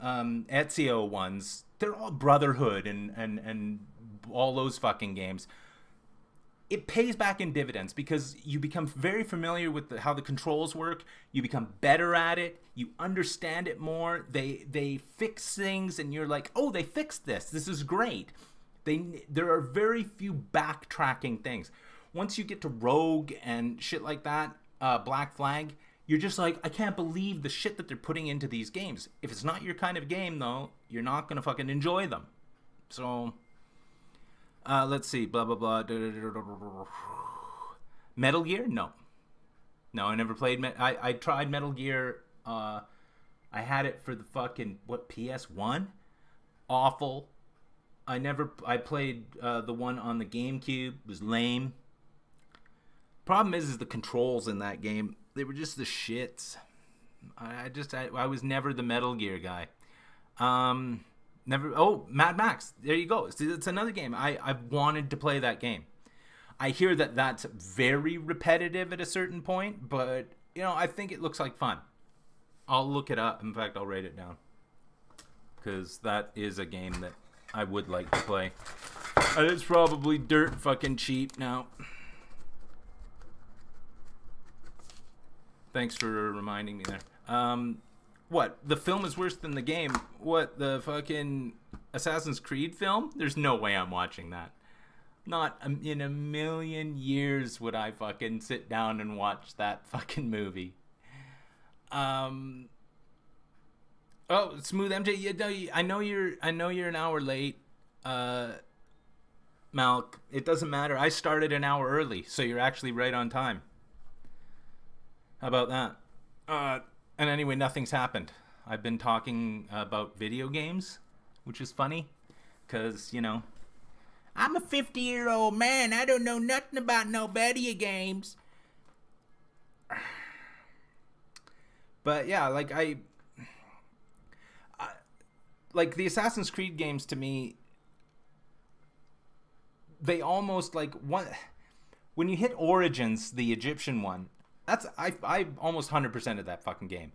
Ezio ones, they're all Brotherhood and all those fucking games. It pays back in dividends because you become very familiar with how the controls work. You become better at it. You understand it more. They fix things and you're like, oh, they fixed this. This is great. There are very few backtracking things. Once you get to Rogue and shit like that, Black Flag, you're just like, I can't believe the shit that they're putting into these games. If it's not your kind of game, though, you're not going to fucking enjoy them. So, let's see. Blah, blah, blah. Metal Gear? No, I never played. I tried Metal Gear. I had it for the fucking, PS1? Awful. I played the one on the GameCube. It was lame. Problem is the controls in that game. They were just the shits. I was never the Metal Gear guy. Never. Oh, Mad Max. There you go. See, it's another game. I wanted to play that game. I hear that that's very repetitive at a certain point, but you know, I think it looks like fun. I'll look it up. In fact, I'll write it down because that is a game that I would like to play. And it's probably dirt fucking cheap now. Thanks for reminding me there. What? The film is worse than the game? What? The fucking Assassin's Creed film? There's no way I'm watching that. Not in a million years would I fucking sit down and watch that fucking movie. Oh, Smooth MJ. I know you're an hour late. Malk, it doesn't matter. I started an hour early, so you're actually right on time. How about that? And anyway, nothing's happened. I've been talking about video games, which is funny, because, you know, I'm a 50-year-old man. I don't know nothing about no video games. But yeah, like like the Assassin's Creed games to me, they almost like when you hit Origins, the Egyptian one. I almost 100% of that fucking game.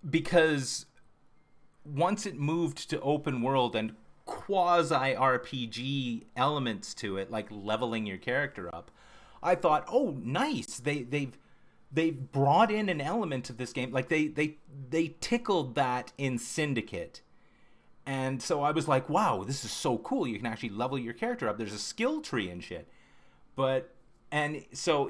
Because once it moved to open world and quasi RPG elements to it, like leveling your character up, I thought, oh, nice. They've brought in an element of this game. Like they tickled that in Syndicate. And so I was like, wow, this is so cool. You can actually level your character up. There's a skill tree and shit. But and so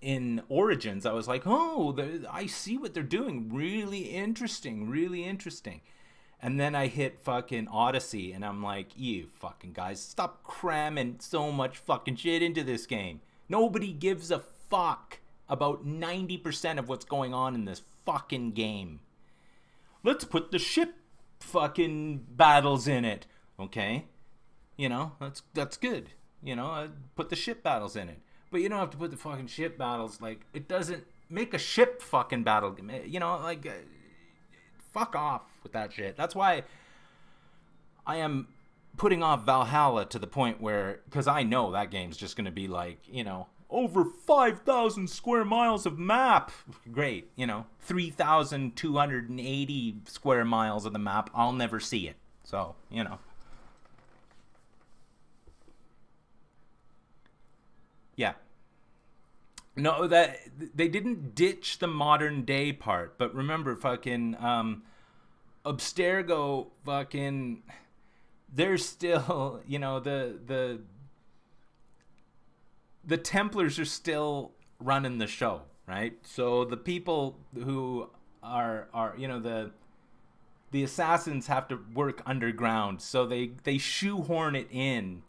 in Origins, I was like, oh, I see what they're doing. Really interesting, really interesting. And then I hit fucking Odyssey, and I'm like, you fucking guys, stop cramming so much fucking shit into this game. Nobody gives a fuck about 90% of what's going on in this fucking game. Let's put the ship fucking battles in it. Okay? You know, that's good. You know, put the ship battles in it. But you don't have to put the fucking ship battles, like, it doesn't make a ship fucking battle. You know, like, fuck off with that shit. That's why I am putting off Valhalla to the point where, because I know that game's just going to be like, you know, over 5,000 square miles of map. Great. You know, 3,280 square miles of the map. I'll never see it. So, you know. Yeah. No, that they didn't ditch the modern day part, but remember, fucking Abstergo, fucking, there's still, you know, the Templars are still running the show, right? So the people who are you know, the assassins have to work underground, so they shoehorn it in,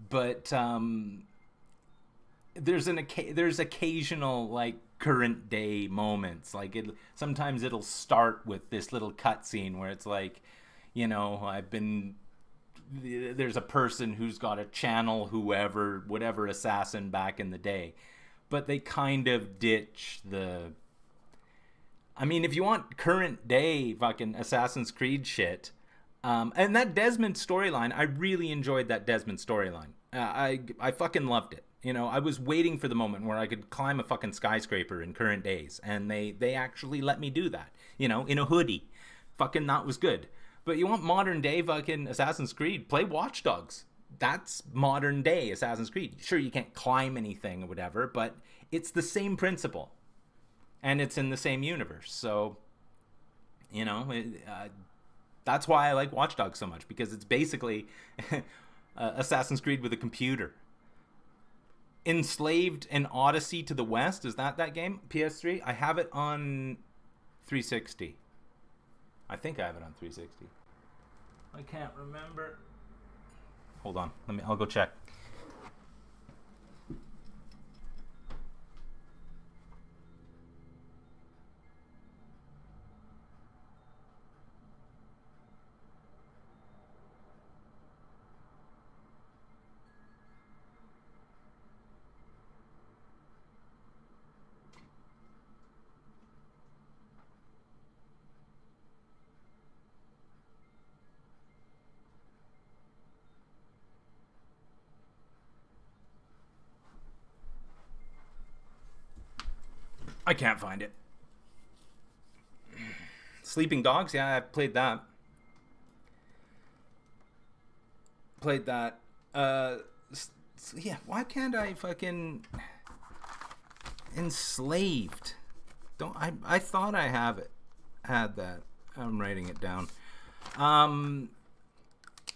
but there's occasional like current day moments. Like sometimes it'll start with this little cutscene where it's like, you know, there's a person who's got to channel whatever assassin back in the day, but they kind of ditch the. I mean, if you want current day fucking Assassin's Creed shit, and that Desmond storyline, I really enjoyed that Desmond storyline. I fucking loved it. You know, I was waiting for the moment where I could climb a fucking skyscraper in current days, and they actually let me do that, you know, in a hoodie. Fucking that was good. But you want modern day fucking Assassin's Creed, play Watch Dogs. That's modern day Assassin's Creed. Sure, you can't climb anything or whatever, but it's the same principle. And it's in the same universe. So, you know, that's why I like Watch Dogs so much, because it's basically Assassin's Creed with a computer. Enslaved and Odyssey to the West, is that game? PS3? I have it on 360. I think I have it on 360. I can't remember. Hold on, I'll go check. I can't find it. Sleeping Dogs? Yeah, I played that. Yeah, why can't I fucking... Enslaved. I thought I had that. I'm writing it down.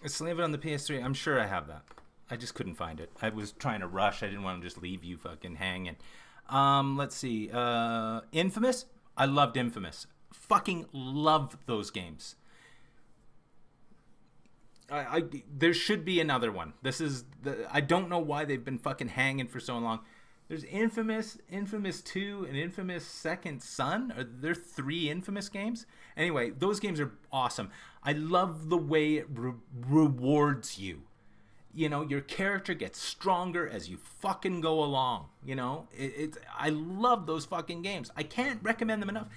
Enslaved on the PS3. I'm sure I have that. I just couldn't find it. I was trying to rush. I didn't want to just leave you fucking hanging. Let's see. Infamous. I loved Infamous. Fucking love those games. There should be another one. I don't know why they've been fucking hanging for so long. There's Infamous, Infamous 2, and Infamous Second Son. Are there 3 Infamous games? Anyway, those games are awesome. I love the way it rewards you. You know, your character gets stronger as you fucking go along. You know, I love those fucking games. I can't recommend them enough.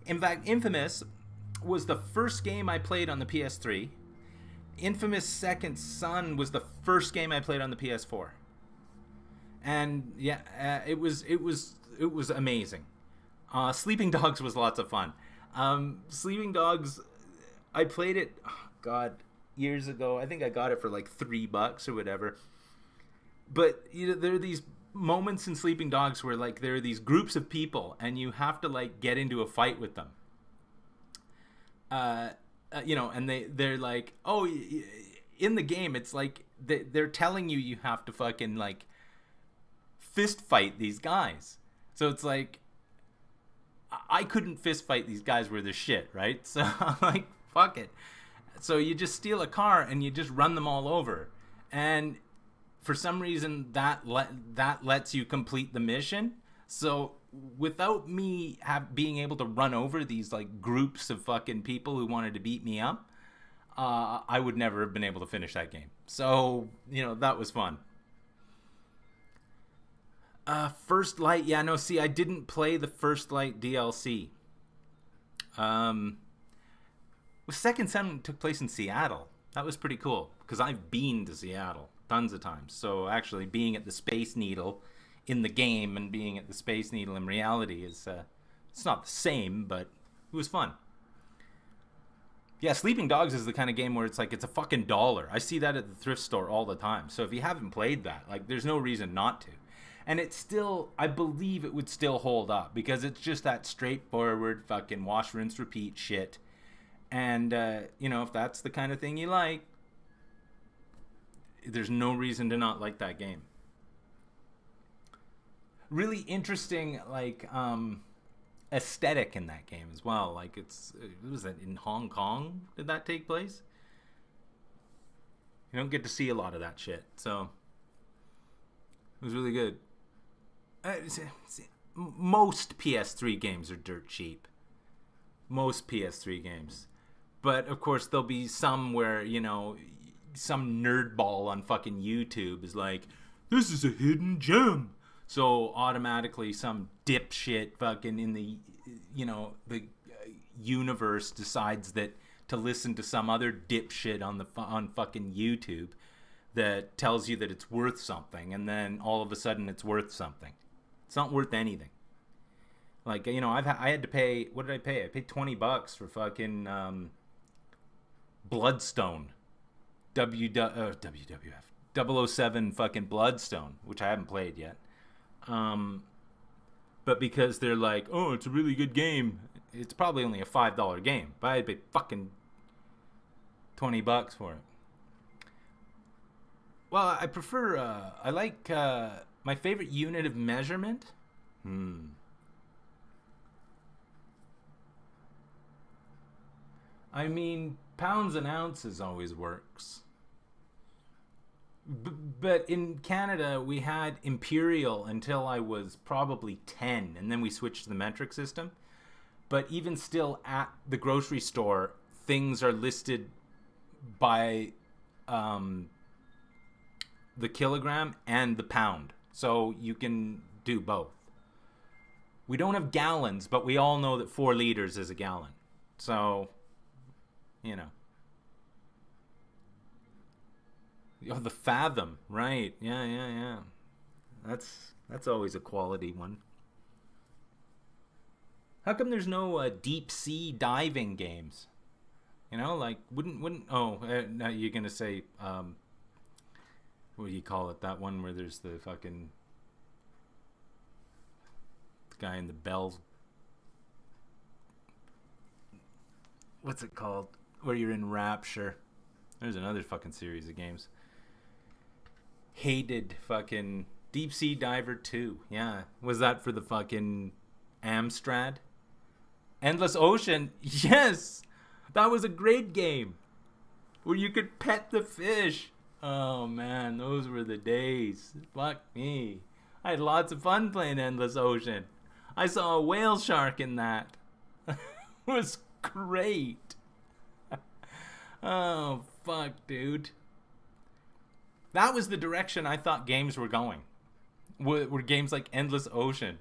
In fact, Infamous was the first game I played on the PS3. Infamous Second Son was the first game I played on the PS4. And yeah, it was amazing. Sleeping Dogs was lots of fun. Sleeping Dogs, I played it, oh God, years ago. I think I got it for like $3 or whatever. But you know, there are these moments in Sleeping Dogs where like there are these groups of people and you have to like get into a fight with them. You know, and they're like, oh, in the game, it's like they're telling you have to fucking like fist fight these guys. So it's like, I couldn't fist fight these guys where they're shit, right? So I'm like, fuck it. So you just steal a car and you just run them all over. And for some reason that lets you complete the mission. So without me being able to run over these like groups of fucking people who wanted to beat me up, I would never have been able to finish that game. So, you know, that was fun. First Light, yeah, no, see, I didn't play the First Light DLC. The Second Son took place in Seattle. That was pretty cool, because I've been to Seattle tons of times. So actually being at the Space Needle in the game and being at the Space Needle in reality is, it's not the same, but it was fun. Yeah, Sleeping Dogs is the kind of game where it's like, it's a fucking $1. I see that at the thrift store all the time. So if you haven't played that, like, there's no reason not to. And it's still, I believe it would still hold up, because it's just that straightforward fucking wash, rinse, repeat shit. And, you know, if that's the kind of thing you like, there's no reason to not like that game. Really interesting, like, aesthetic in that game as well. Like, it was that in Hong Kong did that take place? You don't get to see a lot of that shit, so it was really good. Most PS3 games are dirt cheap. Most PS3 games. But, of course, there'll be some where, you know, some nerdball on fucking YouTube is like, this is a hidden gem. So, automatically, some dipshit fucking in the, you know, the universe decides that to listen to some other dipshit on fucking YouTube that tells you that it's worth something, and then all of a sudden it's worth something. It's not worth anything. Like, you know, I had to pay, what did I pay? I paid $20 for fucking Bloodstone. WWF. 007 fucking Bloodstone, which I haven't played yet. But because they're like, oh, it's a really good game, it's probably only a $5 game, but I had to pay fucking $20 for it. Well, I prefer, I like, my favorite unit of measurement? I mean, pounds and ounces always works. But in Canada, we had imperial until I was probably 10, and then we switched to the metric system. But even still, at the grocery store, things are listed by the kilogram and the pound. So you can do both. We don't have gallons, but we all know that 4 liters is a gallon. So, you know. Oh, the fathom, right? Yeah. That's always a quality one. How come there's no deep sea diving games? You know, like wouldn't? Oh, now you're gonna say, what do you call it? That one where there's the fucking guy in the bell. What's it called? Where you're in Rapture. There's another fucking series of games. Hated fucking Deep Sea Diver 2. Yeah. Was that for the fucking Amstrad? Endless Ocean. Yes. That was a great game. Where you could pet the fish. Oh man, those were the days. Fuck me. I had lots of fun playing Endless Ocean. I saw a whale shark in that. It was great. Oh, fuck, dude. That was the direction I thought games were going. Were games like Endless Ocean.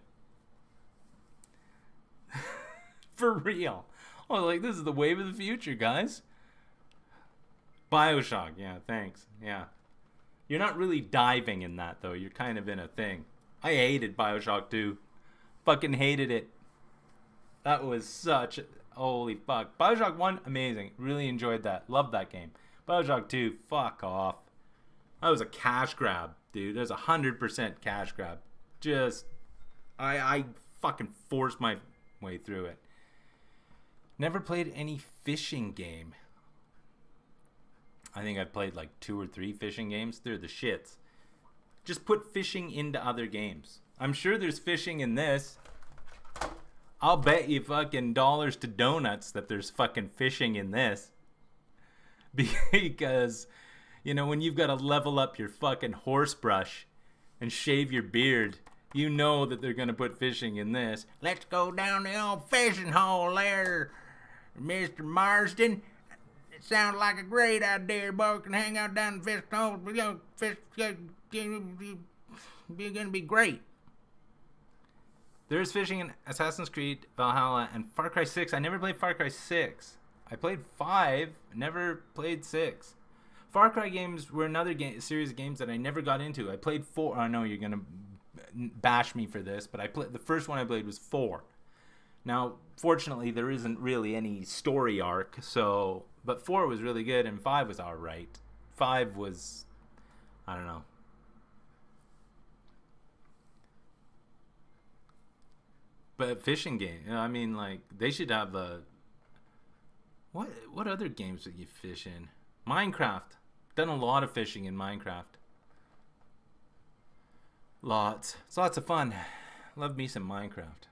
For real. I was like, this is the wave of the future, guys. BioShock, yeah, thanks. Yeah. You're not really diving in that, though. You're kind of in a thing. I hated BioShock 2. Fucking hated it. That was such... Holy fuck. Bioshock 1, amazing. Really enjoyed that. Loved that game. Bioshock 2, fuck off. That was a cash grab, dude. That was 100% cash grab. Just, I fucking forced my way through it. Never played any fishing game. I think I've played like 2 or 3 fishing games. They're the shits. Just put fishing into other games. I'm sure there's fishing in this. I'll bet you fucking dollars to donuts that there's fucking fishing in this. Because, you know, when you've got to level up your fucking horse brush and shave your beard, you know that they're going to put fishing in this. Let's go down the old fishing hole there, Mr. Marsden. It sounds like a great idea, boy. Can hang out down the fishing hole. You know, fish, you're going to be great. There's fishing in Assassin's Creed, Valhalla, and Far Cry 6. I never played Far Cry 6. I played 5, never played 6. Far Cry games were another series of games that I never got into. I played 4. I know you're going to bash me for this, but the first one I played was 4. Now, fortunately, there isn't really any story arc, but 4 was really good, and 5 was alright. 5 was, I don't know. But fishing game, I mean, like, they should have a... What other games would you fish in? Minecraft. Done a lot of fishing in Minecraft. Lots. It's lots of fun. Love me some Minecraft.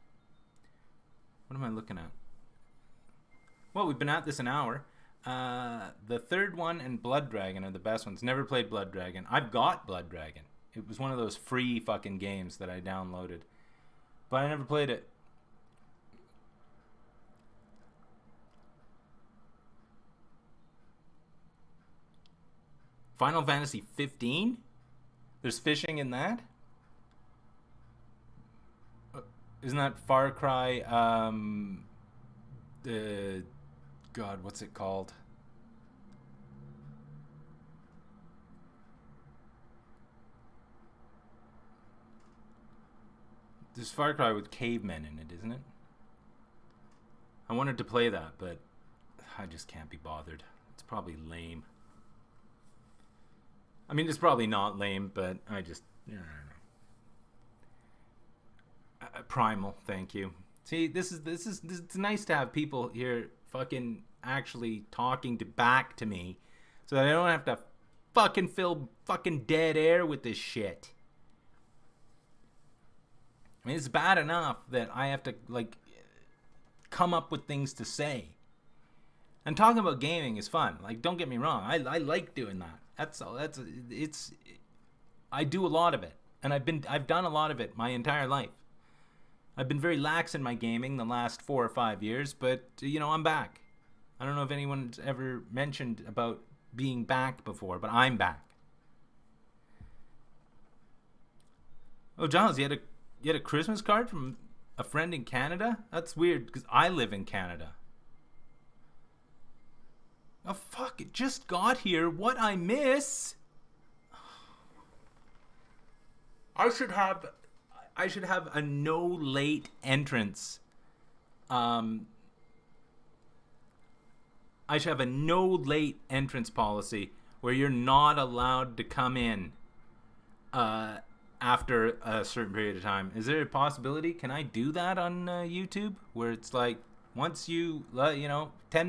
What am I looking at? Well, we've been at this an hour. The third one and Blood Dragon are the best ones. Never played Blood Dragon. I've got Blood Dragon. It was one of those free fucking games that I downloaded. But I never played it. Final Fantasy 15? There's fishing in that? Isn't that Far Cry, God, what's it called? There's Far Cry with cavemen in it, isn't it? I wanted to play that, but I just can't be bothered. It's probably lame. I mean, it's probably not lame, but I don't know. Primal, thank you. See, this is it's nice to have people here fucking actually talking back to me, so that I don't have to fucking fill fucking dead air with this shit. I mean, it's bad enough that I have to like come up with things to say. And talking about gaming is fun. Like, don't get me wrong, I like doing that. I do a lot of it, and I've done a lot of it my entire life. I've been very lax in my gaming the last 4 or 5 years, but you know, I'm back. I don't know if anyone's ever mentioned about being back before, but I'm back. Oh, Giles, you had a Christmas card from a friend in Canada? That's weird because I live in Canada. Oh fuck, it just got here. What I miss? I should have a no late entrance. I should have a no late entrance policy where you're not allowed to come in after a certain period of time. Is there a possibility? Can I do that on YouTube where it's like once 10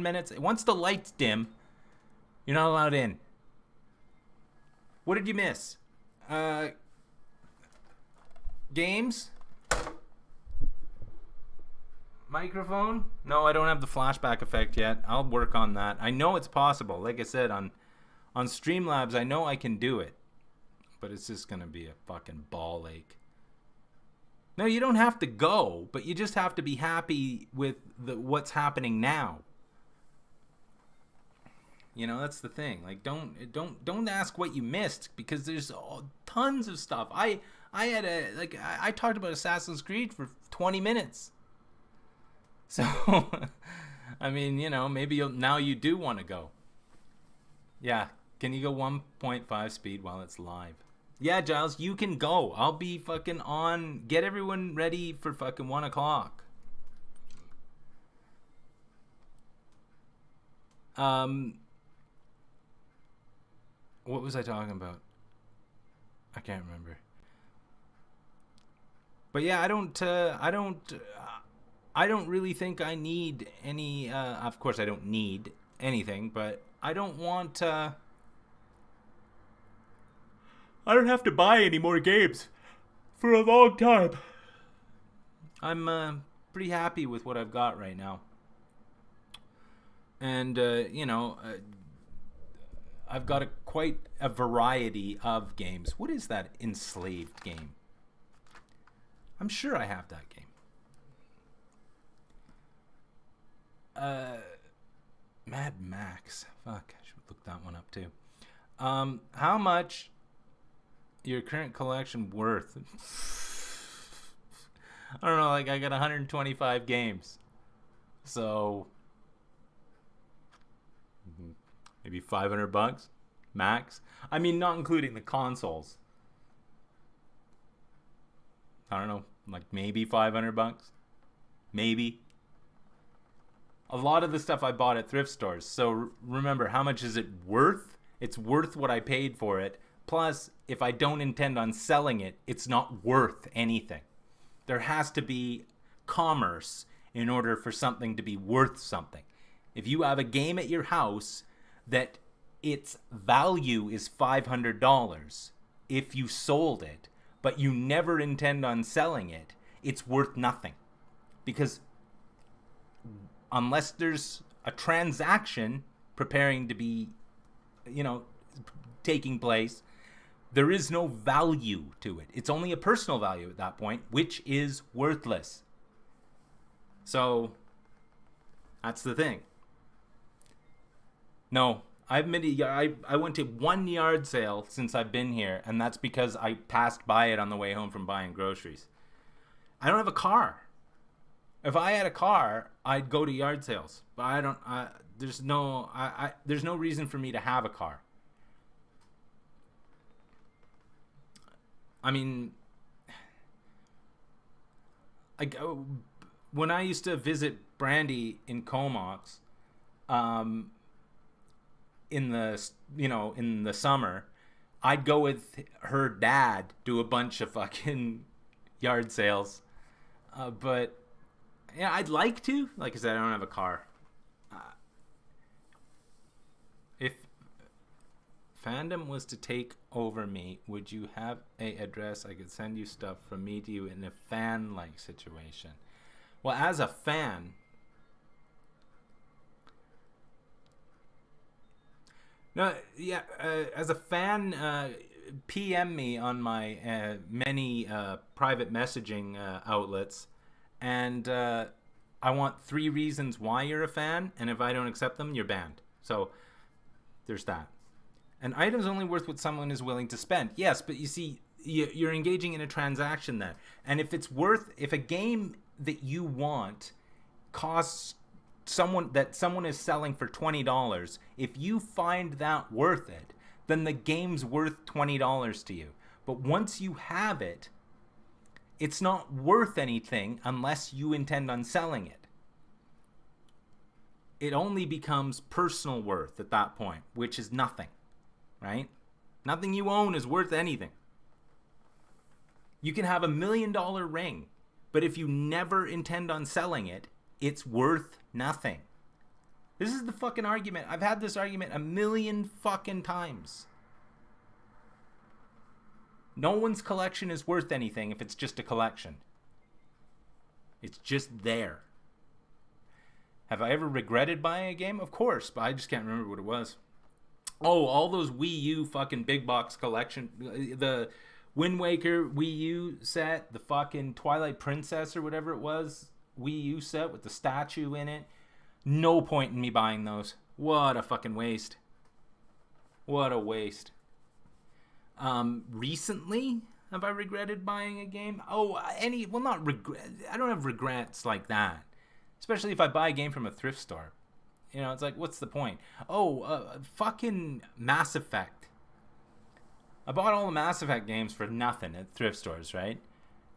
minutes, once the lights dim, you're not allowed in? What did you miss? Games? Microphone? No, I don't have the flashback effect yet. I'll work on that. I know it's possible. Like I said, on Streamlabs, I know I can do it. But it's just going to be a fucking ball ache. No, you don't have to go, but you just have to be happy with what's happening now. You know, that's the thing. Like, don't ask what you missed, because there's tons of stuff. I talked about Assassin's Creed for 20 minutes. So, I mean, you know, maybe now you do want to go. Yeah, can you go 1.5 speed while it's live? Yeah, Giles, you can go. I'll be fucking on. Get everyone ready for fucking 1 o'clock. What was I talking about? I can't remember. But yeah, I don't really think I need any. Of course, I don't need anything, but I don't want. I don't have to buy any more games for a long time. I'm pretty happy with what I've got right now, and I've got quite a variety of games. What is that Enslaved game? I'm sure I have that game. Mad Max. Fuck, I should look that one up too. How much your current collection worth? I don't know, like I got 125 games. So maybe $500 max. I mean, not including the consoles. I don't know, like maybe $500. Maybe. A lot of the stuff I bought at thrift stores. So remember, how much is it worth? It's worth what I paid for it. Plus, if I don't intend on selling it, it's not worth anything. There has to be commerce in order for something to be worth something. If you have a game at your house that its value is $500, if you sold it, but you never intend on selling it, it's worth nothing. Because unless there's a transaction preparing to be, taking place, there is no value to it. It's only a personal value at that point, which is worthless. So that's the thing. No, I went to one yard sale since I've been here, and that's because I passed by it on the way home from buying groceries. I don't have a car. If I had a car, I'd go to yard sales. But I don't. There's no reason for me to have a car. I mean, when I used to visit Brandy in Comox, in the summer, I'd go with her dad, do a bunch of fucking yard sales, but yeah, I'd like to. Like I said, I don't have a car. If fandom was to take over me, would you have a address I could send you stuff from me to you in a fan-like situation? Well, as a fan, as a fan, PM me on my many private messaging outlets, and I want 3 reasons why you're a fan, and if I don't accept them, you're banned. So there's that. An item's only worth what someone is willing to spend. Yes, but you see, you're engaging in a transaction there. And if a game that you want costs someone is selling for $20, if you find that worth it, then the game's worth $20 to you. But once you have it, it's not worth anything unless you intend on selling it. It only becomes personal worth at that point, which is nothing. Right? Nothing you own is worth anything. You can have $1 million ring, but if you never intend on selling it, it's worth nothing. This is the fucking argument. I've had this argument 1,000,000 fucking times. No one's collection is worth anything if it's just a collection. It's just there. Have I ever regretted buying a game? Of course, but I just can't remember what it was. Oh, all those Wii U fucking big box collection. The Wind Waker Wii U set, the fucking Twilight Princess or whatever it was Wii U set with the statue in it. No point in me buying those. What a fucking waste. What a waste. Recently, have I regretted buying a game? Not regret. I don't have regrets like that. Especially if I buy a game from a thrift store. It's like, what's the point? Fucking Mass Effect. I bought all the Mass Effect games for nothing at thrift stores, right?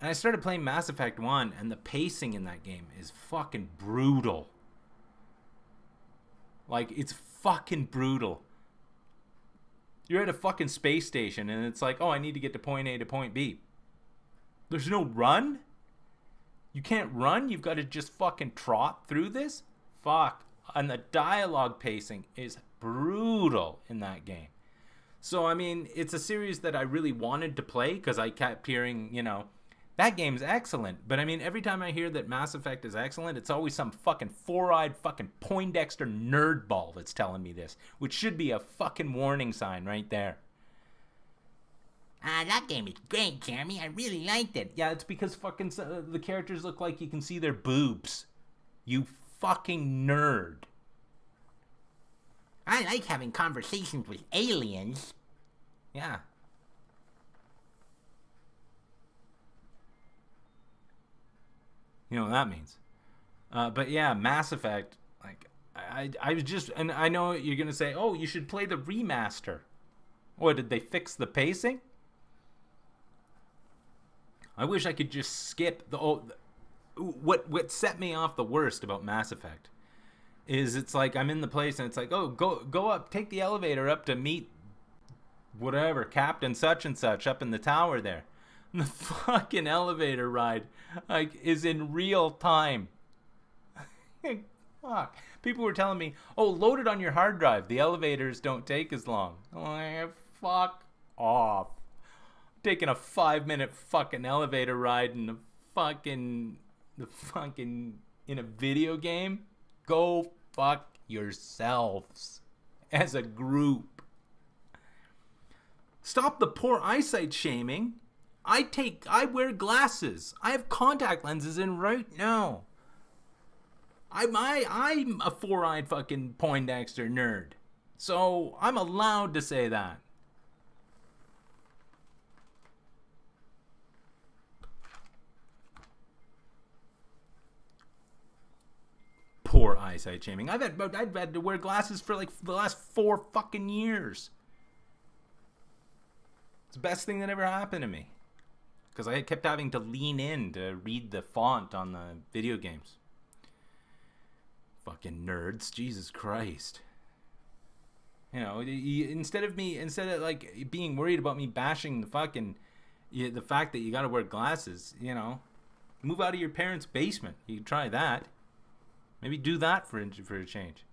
And I started playing Mass Effect 1, and the pacing in that game is fucking brutal. Like, it's fucking brutal. You're at a fucking space station, and it's like, oh, I need to get to point A to point B. There's no run? You can't run? You've got to just fucking trot through this? Fuck. And the dialogue pacing is brutal in that game. So, I mean, it's a series that I really wanted to play because I kept hearing, you know, that game's excellent. But, I mean, every time I hear that Mass Effect is excellent, it's always some fucking four-eyed fucking Poindexter nerdball that's telling me this, which should be a fucking warning sign right there. That game is great, Jeremy. I really liked it. Yeah, it's because fucking the characters look like you can see their boobs. You fucking nerd. I like having conversations with aliens. Yeah. You know what that means. But yeah, Mass Effect, like, I was just, and I know you're going to say, oh, you should play the remaster. What, did they fix the pacing? I wish I could just skip the what set me off the worst about Mass Effect is it's like I'm in the place and it's like, oh, go up, take the elevator up to meet whatever, Captain such and such up in the tower there. And the fucking elevator ride like is in real time. Fuck. People were telling me, oh, load it on your hard drive. The elevators don't take as long. I'm like, fuck off. Taking a 5-minute fucking elevator ride in the fucking in a video game. Go fuck yourselves as a group. Stop the poor eyesight shaming. I wear glasses. I have contact lenses in right now. I'm a four-eyed fucking Poindexter nerd. So I'm allowed to say that. Poor eyesight shaming. I've had to wear glasses for like the last 4 fucking years. It's the best thing that ever happened to me. Because I kept having to lean in to read the font on the video games. Fucking nerds. Jesus Christ. You know, instead of like being worried about me bashing the fucking, the fact that you gotta wear glasses, you know, move out of your parents' basement. You can try that. Maybe do that for a change.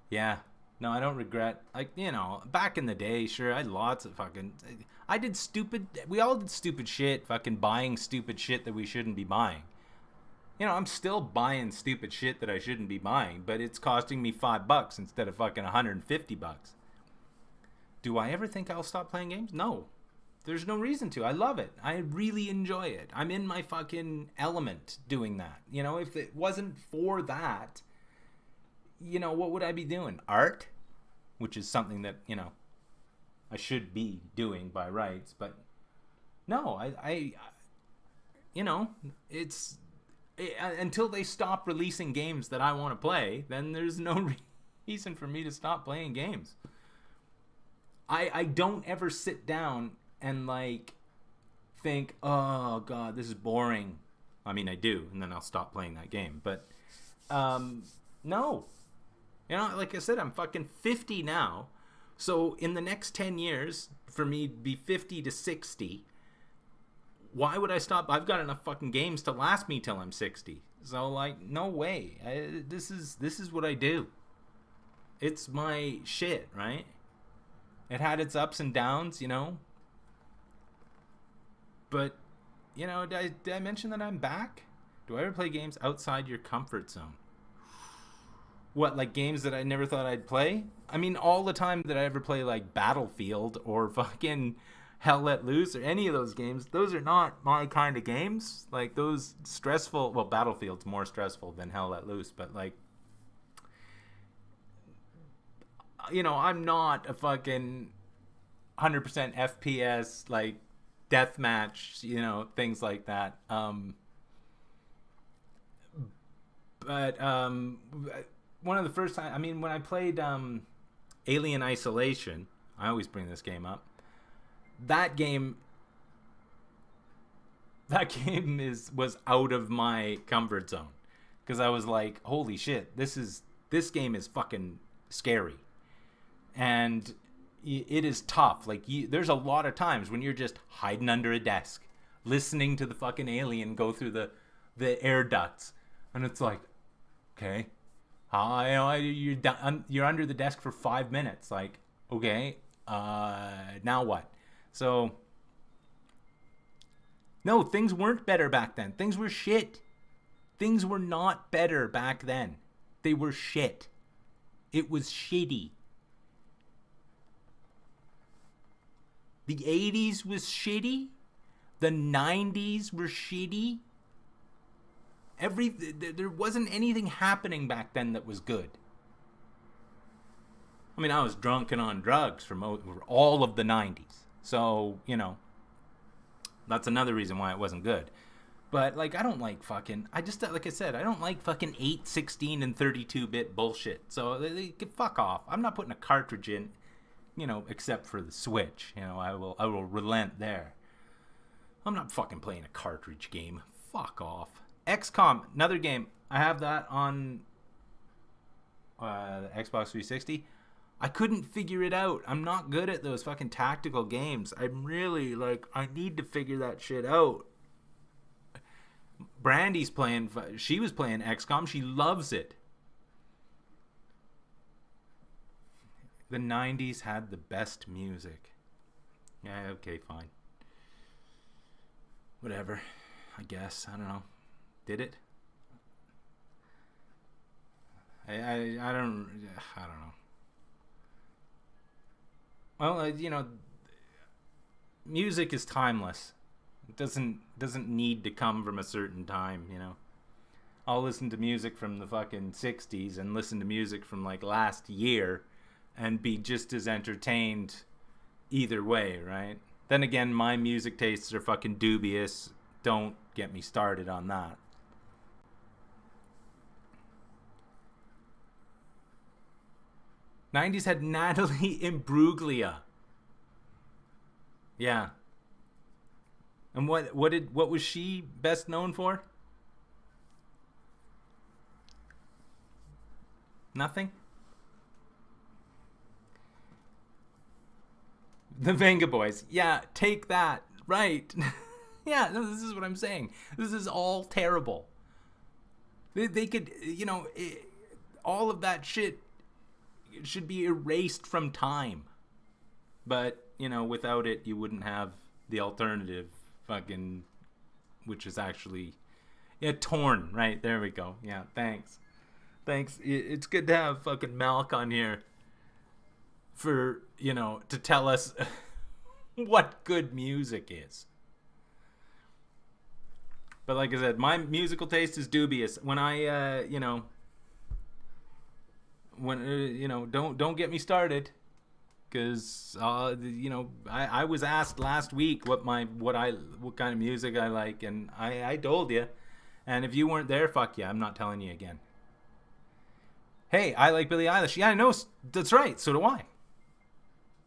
Yeah. No, I don't regret. Like, you know, back in the day, sure, I had lots of fucking... We all did stupid shit, fucking buying stupid shit that we shouldn't be buying. You know, I'm still buying stupid shit that I shouldn't be buying, but it's costing me $5 instead of fucking $150. Do I ever think I'll stop playing games? No. There's no reason to. I love it. I really enjoy it. I'm in my fucking element doing that. You know, if it wasn't for that, you know, what would I be doing? Art? Which is something that, you know, I should be doing by rights. But no, I you know, until they stop releasing games that I want to play, then there's no reason for me to stop playing games. I don't ever sit down and like think, oh god, this is boring. I mean, I do, and then I'll stop playing that game. But no, you know, like I said, I'm fucking 50 now. So in the next 10 years, for me to be 50 to 60, why would I stop? I've got enough fucking games to last me till I'm 60. So like, no way. This is what I do. It's my shit, right? It had its ups and downs, you know. But, you know, did I mention that I'm back? Do I ever play games outside your comfort zone? What, like games that I never thought I'd play? I mean, all the time that I ever play, like, Battlefield or fucking Hell Let Loose or any of those games, those are not my kind of games. Like, those stressful... Well, Battlefield's more stressful than Hell Let Loose, but, like... You know, I'm not a fucking 100% FPS, like, deathmatch, you know, things like that. But one of the first time, I mean, when I played Alien Isolation, I always bring this game up. That game was out of my comfort zone. because I was like, holy shit, this game is fucking scary, and it is tough. Like, there's a lot of times when you're just hiding under a desk, listening to the fucking alien go through the air ducts, and it's like, okay, you're under the desk for 5 minutes. Like, okay, now what? So, no, things weren't better back then. Things were shit. Things were not better back then. They were shit. It was shitty. The 80s was shitty. The 90s were shitty. There wasn't anything happening back then that was good. I mean, I was drunk and on drugs for all of the 90s. So, that's another reason why it wasn't good. But, like, I don't like fucking... like I said, I don't like fucking 8, 16, and 32-bit bullshit. So, fuck off. I'm not putting a cartridge in, except for the Switch. I will relent there. I'm not fucking playing a cartridge game. Fuck off. XCOM, another game. I have that on the Xbox 360. I couldn't figure it out. I'm not good at those fucking tactical games. I'm really, I need to figure that shit out. Brandy's playing, she was playing XCOM. She loves it. The 90s had the best music. Yeah, okay, fine. Whatever, I guess. I don't know. Did it? I don't know. Well, music is timeless. It doesn't need to come from a certain time, I'll listen to music from the fucking 60s and listen to music from like last year and be just as entertained either way, right? Then again, my music tastes are fucking dubious. Don't get me started on that. '90s had Natalie Imbruglia. Yeah. And what was she best known for? Nothing? The Venga Boys. Yeah, take that. Right. Yeah, no, this is what I'm saying. This is all terrible. They could, all of that shit should be erased from time. But, without it, you wouldn't have the alternative fucking, which is actually, Torn. Right, there we go. Yeah, thanks. It's good to have fucking Malk on here for, to tell us what good music is. But like I said, my musical taste is dubious. When I, don't get me started, because I was asked last week what kind of music I like, and I told you, and if you weren't there, fuck yeah, I'm not telling you again. Hey, I like Billie Eilish. Yeah, I know, that's right. So do I.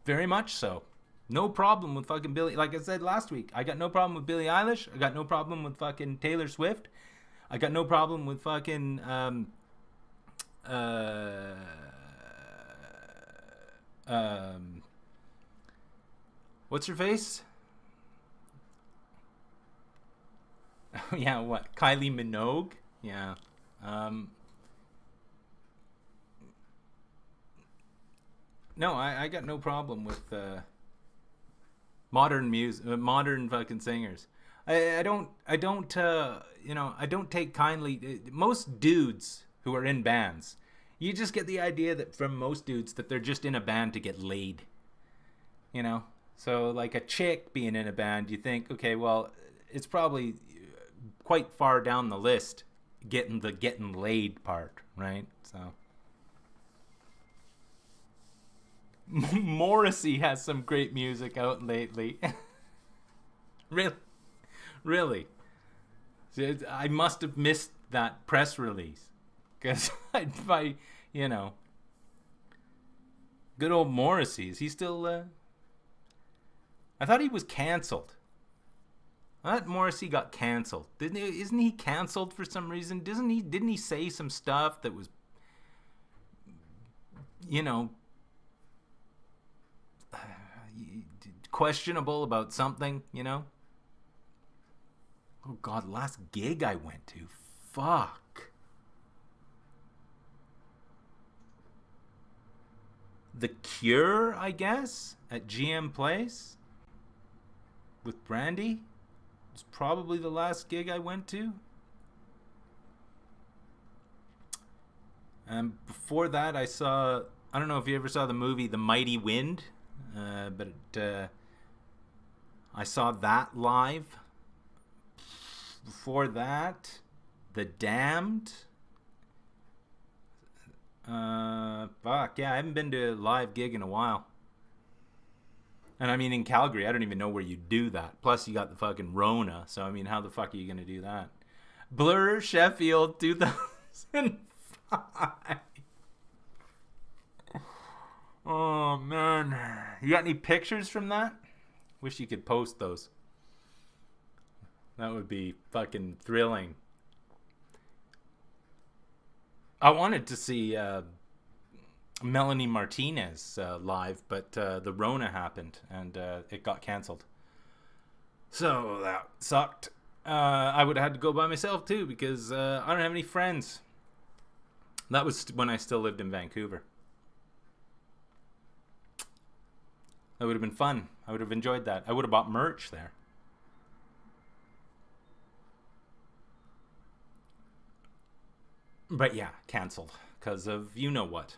Very much so. No problem with fucking Billie. Like I said last week, I got no problem with Billie Eilish. I got no problem with fucking Taylor Swift. I got no problem with fucking what's her face? Yeah, what? Kylie Minogue? Yeah. No, I got no problem with modern music, modern fucking singers. I don't take kindly. Most dudes who are in bands, you just get the idea that from most dudes that they're just in a band to get laid. So like a chick being in a band, you think, okay, well, it's probably quite far down the list getting laid part, right? So Morrissey has some great music out lately. Really. I must have missed that press release, because good old Morrissey. Is he still? I thought he was canceled. That Morrissey got canceled. Isn't he canceled for some reason? Didn't he say some stuff that was, you know, questionable about something, you know? Oh God, last gig I went to. Fuck. The Cure, I guess, at GM Place with Brandy. It's probably the last gig I went to. And before that, I don't know if you ever saw the movie The Mighty Wind, but I saw that live. Before that, The Damned. Fuck, yeah, I haven't been to a live gig in a while. And I mean, in Calgary, I don't even know where you do that. Plus, you got the fucking Rona. So, I mean, how the fuck are you going to do that? Blur, Sheffield, 2005. Oh, man. You got any pictures from that? Wish you could post those. That would be fucking thrilling. I wanted to see Melanie Martinez live, but the Rona happened and it got canceled. So that sucked. I would have had to go by myself too because I don't have any friends. That was when I still lived in Vancouver. That would have been fun. I would have enjoyed that. I would have bought merch there. But yeah, canceled because of you know what.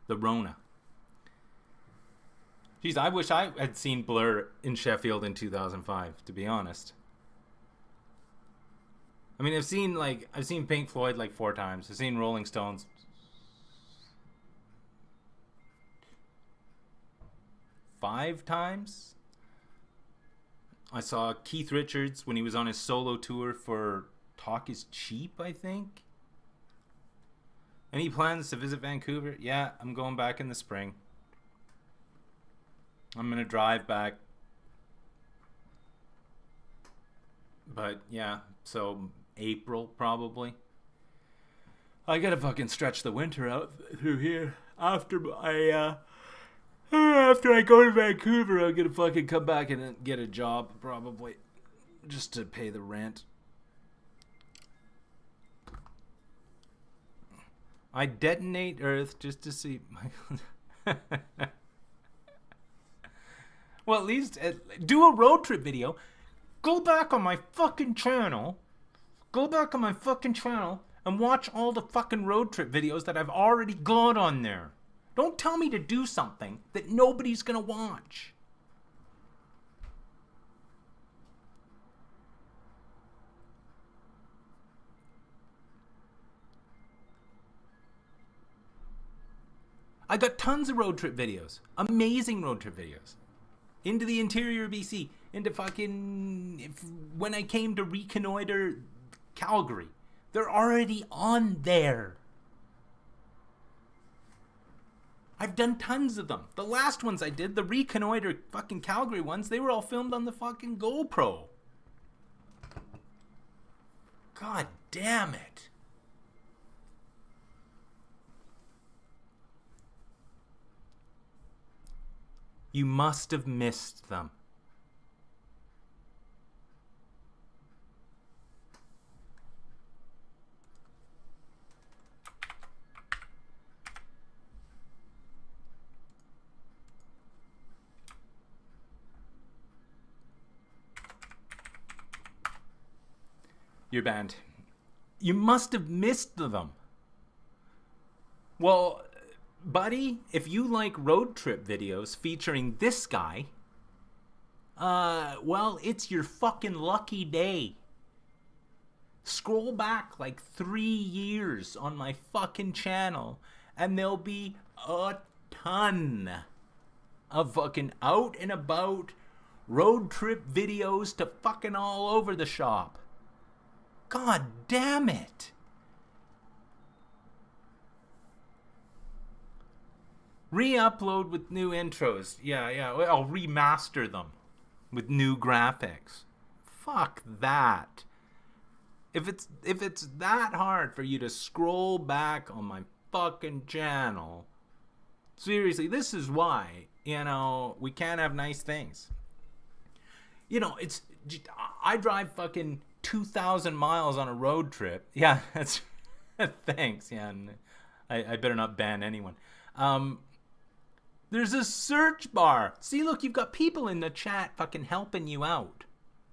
The Rona. Jeez, I wish I had seen Blur in Sheffield in 2005, to be honest. I mean, I've seen Pink Floyd like 4 times. I've seen Rolling Stones 5 times. I saw Keith Richards when he was on his solo tour for Talk Is Cheap, I think. Any plans to visit Vancouver? Yeah, I'm going back in the spring. I'm going to drive back. But yeah, so April probably. I got to fucking stretch the winter out through here. After I go to Vancouver, I'm going to fucking come back and get a job probably. Just to pay the rent. I detonate Earth just to see well, at least do a road trip video. Go back on my fucking channel. And watch all the fucking road trip videos that I've already got on there. Don't tell me to do something that nobody's gonna watch. I got tons of road trip videos. Amazing road trip videos. Into the interior of BC. Into fucking... when I came to reconnoiter Calgary. They're already on there. I've done tons of them. The last ones I did, the reconnoiter fucking Calgary ones, they were all filmed on the fucking GoPro. God damn it. You must have missed them. You're banned. You must have missed them. Well, buddy, if you like road trip videos featuring this guy, well, it's your fucking lucky day. Scroll back like 3 years on my fucking channel, and there'll be a ton of fucking out and about road trip videos to fucking all over the shop. God damn it. Re-upload with new intros. Yeah, I'll remaster them. with new graphics. Fuck that. If it's that hard for you to scroll back on my fucking channel, seriously, this is why, we can't have nice things. I drive fucking 2,000 miles on a road trip. Yeah, that's thanks. Yeah, and I better not ban anyone. There's a search bar. See, look, you've got people in the chat fucking helping you out.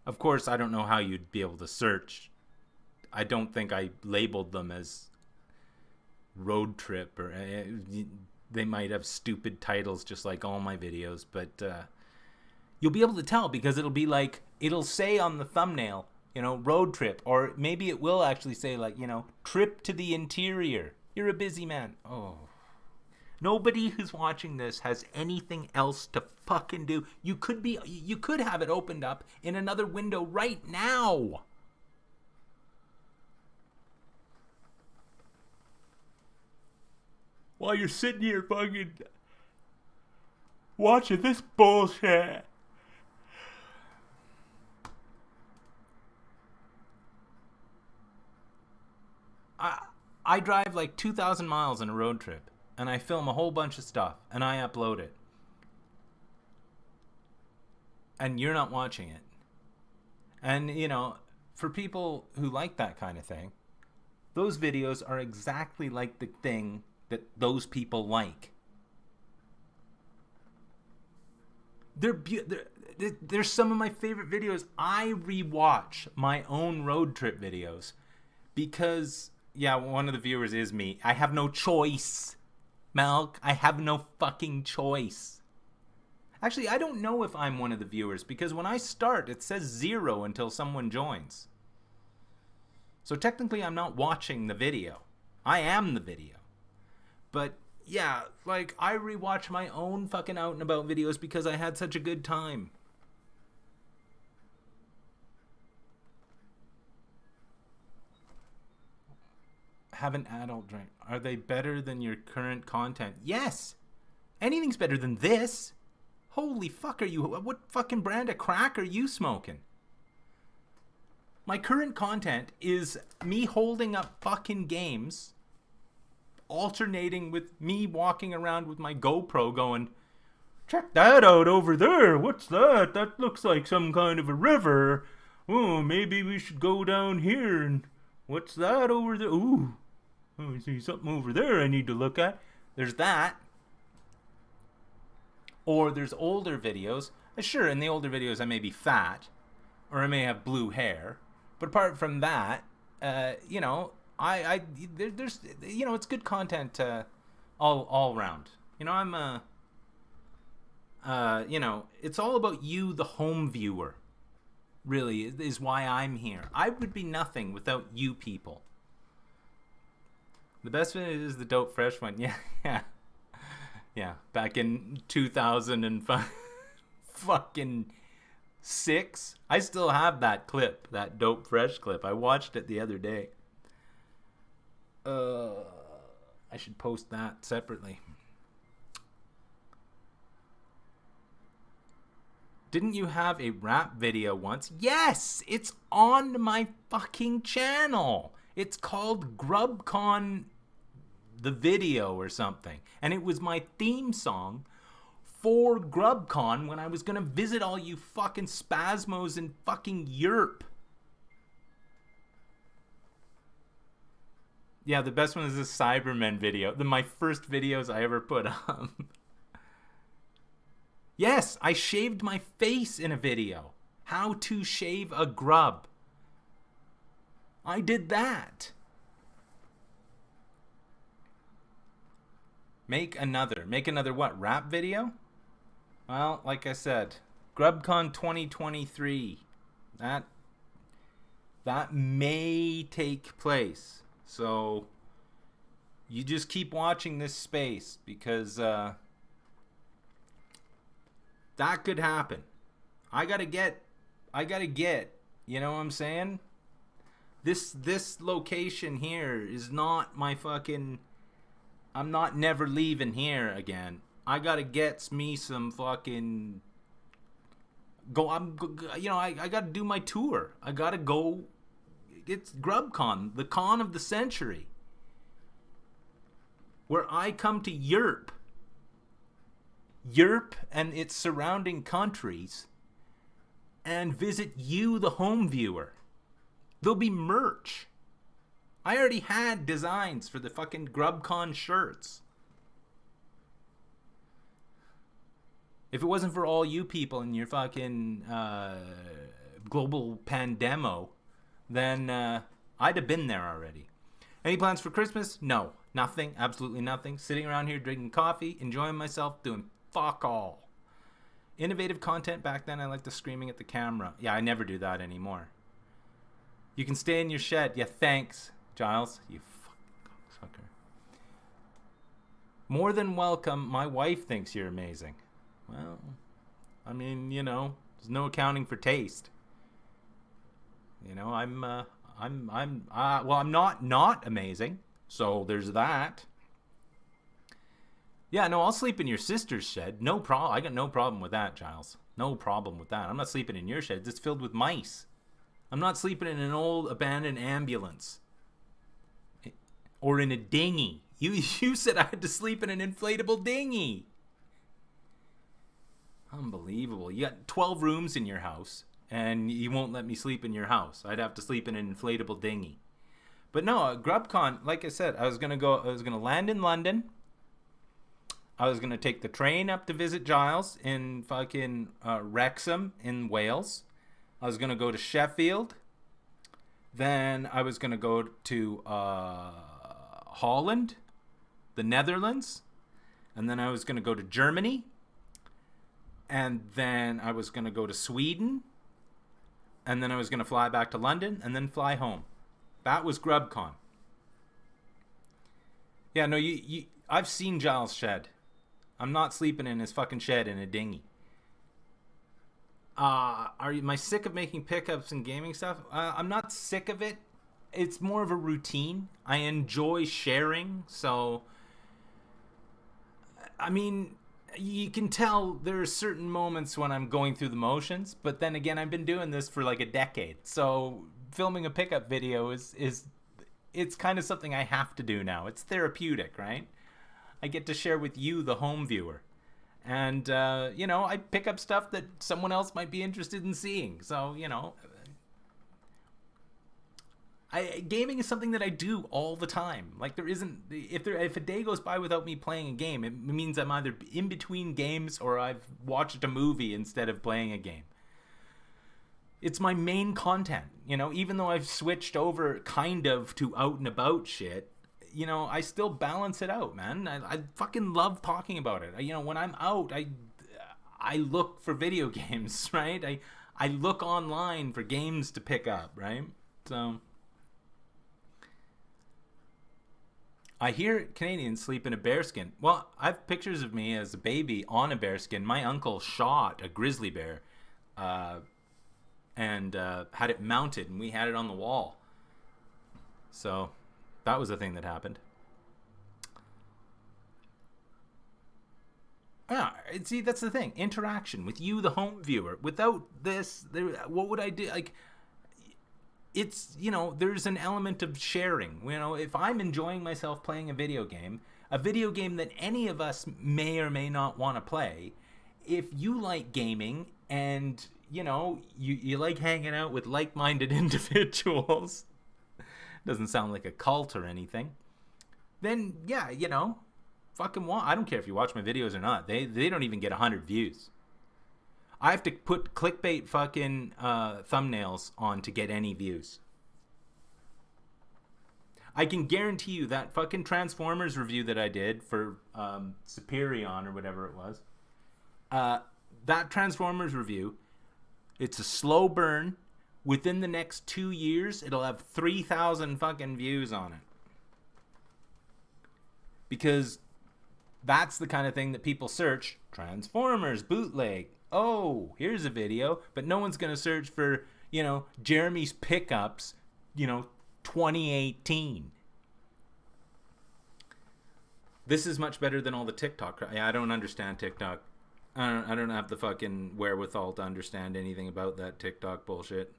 Of course, I don't know how you'd be able to search. I don't think I labeled them as road trip, or they might have stupid titles just like all my videos, but you'll be able to tell because it'll say on the thumbnail, road trip, or maybe it will actually say trip to the interior. You're a busy man. Oh. Nobody who's watching this has anything else to fucking do. You could have it opened up in another window right now. While you're sitting here fucking watching this bullshit. I drive 2,000 miles on a road trip, and I film a whole bunch of stuff, and I upload it. And you're not watching it. And, for people who like that kind of thing, those videos are exactly like the thing that those people like. They're some of my favorite videos. I rewatch my own road trip videos because, one of the viewers is me. I have no choice, Malk. I have no fucking choice. Actually, I don't know if I'm one of the viewers because when I start, it says 0 until someone joins. So technically, I'm not watching the video. I am the video. But I rewatch my own fucking out and about videos because I had such a good time. Have an adult drink. Are they better than your current content? Yes! Anything's better than this. Holy fuck, what fucking brand of crack are you smoking? My current content is me holding up fucking games, alternating with me walking around with my GoPro going, check that out over there. What's that? That looks like some kind of a river. Oh, maybe we should go down here. And what's that over there? Ooh, I see something over there I need to look at. There's that. Or there's older videos. Sure, in the older videos I may be fat, or I may have blue hair. But apart from that, there's it's good content all around. It's all about you, the home viewer. Really, is why I'm here. I would be nothing without you people. The best one is the Dope Fresh one. Yeah. Back in 2005, fucking 6. I still have that clip, that Dope Fresh clip. I watched it the other day. I should post that separately. Didn't you have a rap video once? Yes! It's on my fucking channel. It's called Grubgun the video or something. And it was my theme song for Grubgun when I was gonna visit all you fucking spasmos in fucking Europe. Yeah, the best one is the Cybermen video. My first videos I ever put up. Yes, I shaved my face in a video. How to shave a grub. I did that. Make another what? Rap video? Well, like I said, Grubgun 2023. That may take place. So you just keep watching this space because that could happen. I gotta get, you know what I'm saying? This location here is not my fucking, I'm not never leaving here again. I gotta get me some fucking I got to do my tour. I got to go. It's Grubgun, the con of the century, where I come to Europe and its surrounding countries, and visit you, the home viewer. There'll be merch. I already had designs for the fucking Grubgun shirts. If it wasn't for all you people in your fucking global pandemo, then I'd have been there already. Any plans for Christmas? No. Nothing. Absolutely nothing. Sitting around here drinking coffee, enjoying myself, doing fuck all. Innovative content. Back then I liked the screaming at the camera. Yeah, I never do that anymore. You can stay in your shed. Yeah, thanks, Giles. You fucking cocksucker. More than welcome. My wife thinks you're amazing. Well, I mean, there's no accounting for taste. I'm not amazing. So there's that. Yeah, no, I'll sleep in your sister's shed. No problem. I got no problem with that, Giles. No problem with that. I'm not sleeping in your shed. It's filled with mice. I'm not sleeping in an old abandoned ambulance. Or in a dinghy. You said I had to sleep in an inflatable dinghy. Unbelievable. You got 12 rooms in your house, and you won't let me sleep in your house. I'd have to sleep in an inflatable dinghy. But no, Grubgun, like I said, I was going to land in London. I was going to take the train up to visit Giles in fucking Wrexham in Wales. I was going to go to Sheffield. Then I was going to go to Holland, the Netherlands. And then I was going to go to Germany. And then I was going to go to Sweden. And then I was going to fly back to London and then fly home. That was Grubgun. Yeah, no, I've seen Giles' shed. I'm not sleeping in his fucking shed in a dinghy. Am I sick of making pickups and gaming stuff? I'm not sick of it. It's more of a routine. I enjoy sharing, so I mean, you can tell there are certain moments when I'm going through the motions, but then again, I've been doing this for like a decade. So filming a pickup video is it's kind of something I have to do now. It's therapeutic, right? I get to share with you, the home viewer. And, I pick up stuff that someone else might be interested in seeing. So, gaming is something that I do all the time. Like, if a day goes by without me playing a game, it means I'm either in between games or I've watched a movie instead of playing a game. It's my main content, even though I've switched over kind of to out and about shit. I still balance it out, man. I fucking love talking about it. When I'm out, I look for video games, right? I look online for games to pick up, right? So I hear Canadians sleep in a bearskin. Well, I have pictures of me as a baby on a bearskin. My uncle shot a grizzly bear and had it mounted, and we had it on the wall. So that was the thing that happened. See, that's the thing. Interaction with you, the home viewer. Without this, what would I do? Like, it's, there's an element of sharing. If I'm enjoying myself playing a video game that any of us may or may not want to play, if you like gaming and, you like hanging out with like-minded individuals, doesn't sound like a cult or anything, then yeah, fucking I don't care if you watch my videos or not. They don't even get 100 views. I have to put clickbait fucking thumbnails on to get any views. I can guarantee you that fucking Transformers review that I did for Superion or whatever it was, that Transformers review, it's a slow burn. Within the next 2 years, it'll have 3,000 fucking views on it. Because that's the kind of thing that people search. Transformers, bootleg. Oh, here's a video. But no one's going to search for, Jeremy's pickups, 2018. This is much better than all the TikTok. I don't understand TikTok. I don't have the fucking wherewithal to understand anything about that TikTok bullshit.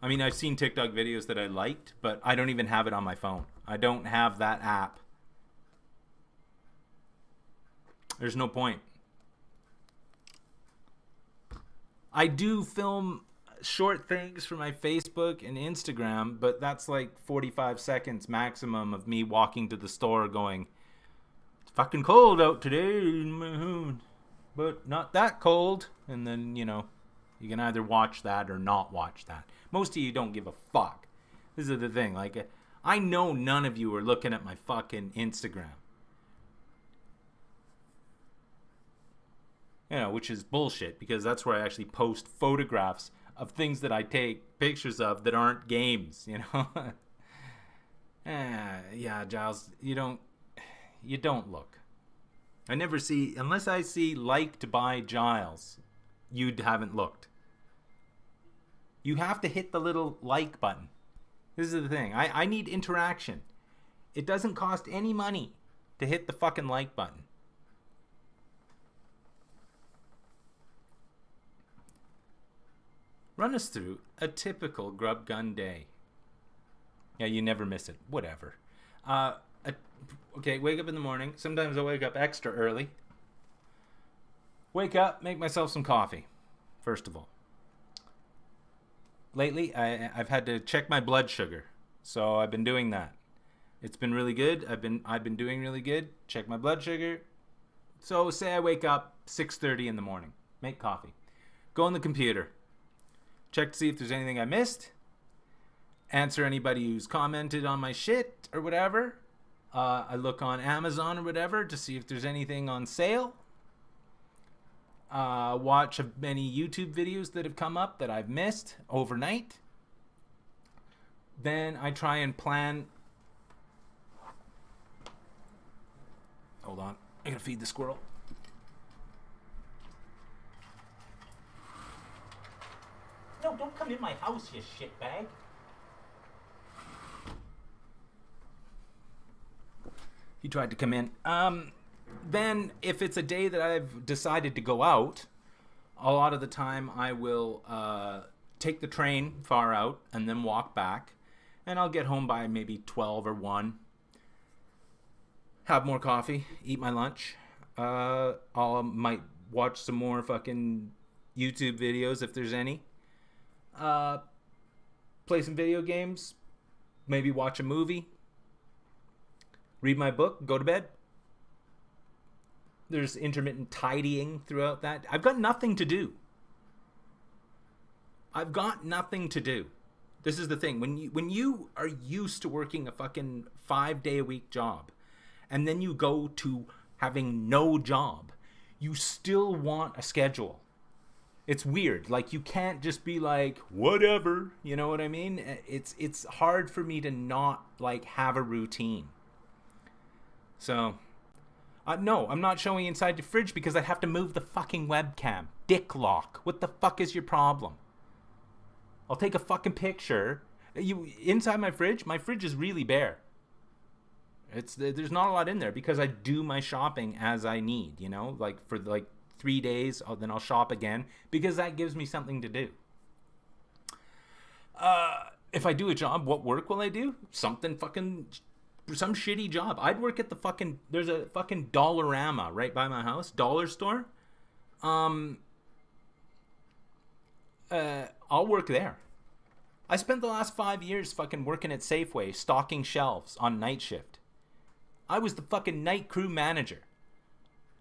I mean, I've seen TikTok videos that I liked, but I don't even have it on my phone. I don't have that app. There's no point. I do film short things for my Facebook and Instagram, but that's like 45 seconds maximum of me walking to the store going, it's fucking cold out today, but not that cold. And then, you know, you can either watch that or not watch that. Most of you don't give a fuck. This is the thing. Like, I know none of you are looking at my fucking Instagram. You know, which is bullshit, because that's where I actually post photographs of things that I take pictures of that aren't games, you know? Yeah, Giles, you don't look. I never see, unless I see liked by Giles, you haven't looked. You have to hit the little like button. This is the thing. I need interaction. It doesn't cost any money to hit the fucking like button. Run us through a typical Grubgun day. Yeah, you never miss it. Whatever. Okay, wake up in the morning. Sometimes I wake up extra early. Wake up, make myself some coffee, first of all. Lately, I've had to check my blood sugar, so I've been doing that. It's been really good. I've been doing really good. Check my blood sugar. So say I wake up 6:30 in the morning, make coffee, go on the computer, check to see if there's anything I missed, answer anybody who's commented on my shit or whatever. I look on Amazon or whatever to see if there's anything on sale. Watch many YouTube videos that have come up that I've missed overnight. Then I try and plan. Hold on, I gotta feed the squirrel. No, don't come in my house, you shitbag. He tried to come in. Then, if it's a day that I've decided to go out, a lot of the time I will take the train far out and then walk back. And I'll get home by maybe 12 or 1. Have more coffee, eat my lunch. Might watch some more fucking YouTube videos if there's any. Play some video games. Maybe watch a movie. Read my book, go to bed. There's intermittent tidying throughout that. I've got nothing to do. This is the thing. When you are used to working a fucking 5-day-a-week job, and then you go to having no job, you still want a schedule. It's weird. Like, you can't just be like, whatever. You know what I mean? It's hard for me to not, like, have a routine. So, no, I'm not showing inside the fridge because I'd have to move the fucking webcam. Dick lock. What the fuck is your problem? I'll take a fucking picture. Inside my fridge is really bare. There's not a lot in there because I do my shopping as I need, you know? Like, for, 3 days, then I'll shop again because that gives me something to do. If I do a job, what work will I do? Some shitty job. I'd work at there's a fucking Dollarama right by my house, dollar store. I'll work there. I spent the last 5 years fucking working at Safeway, stocking shelves on night shift. I was the fucking night crew manager.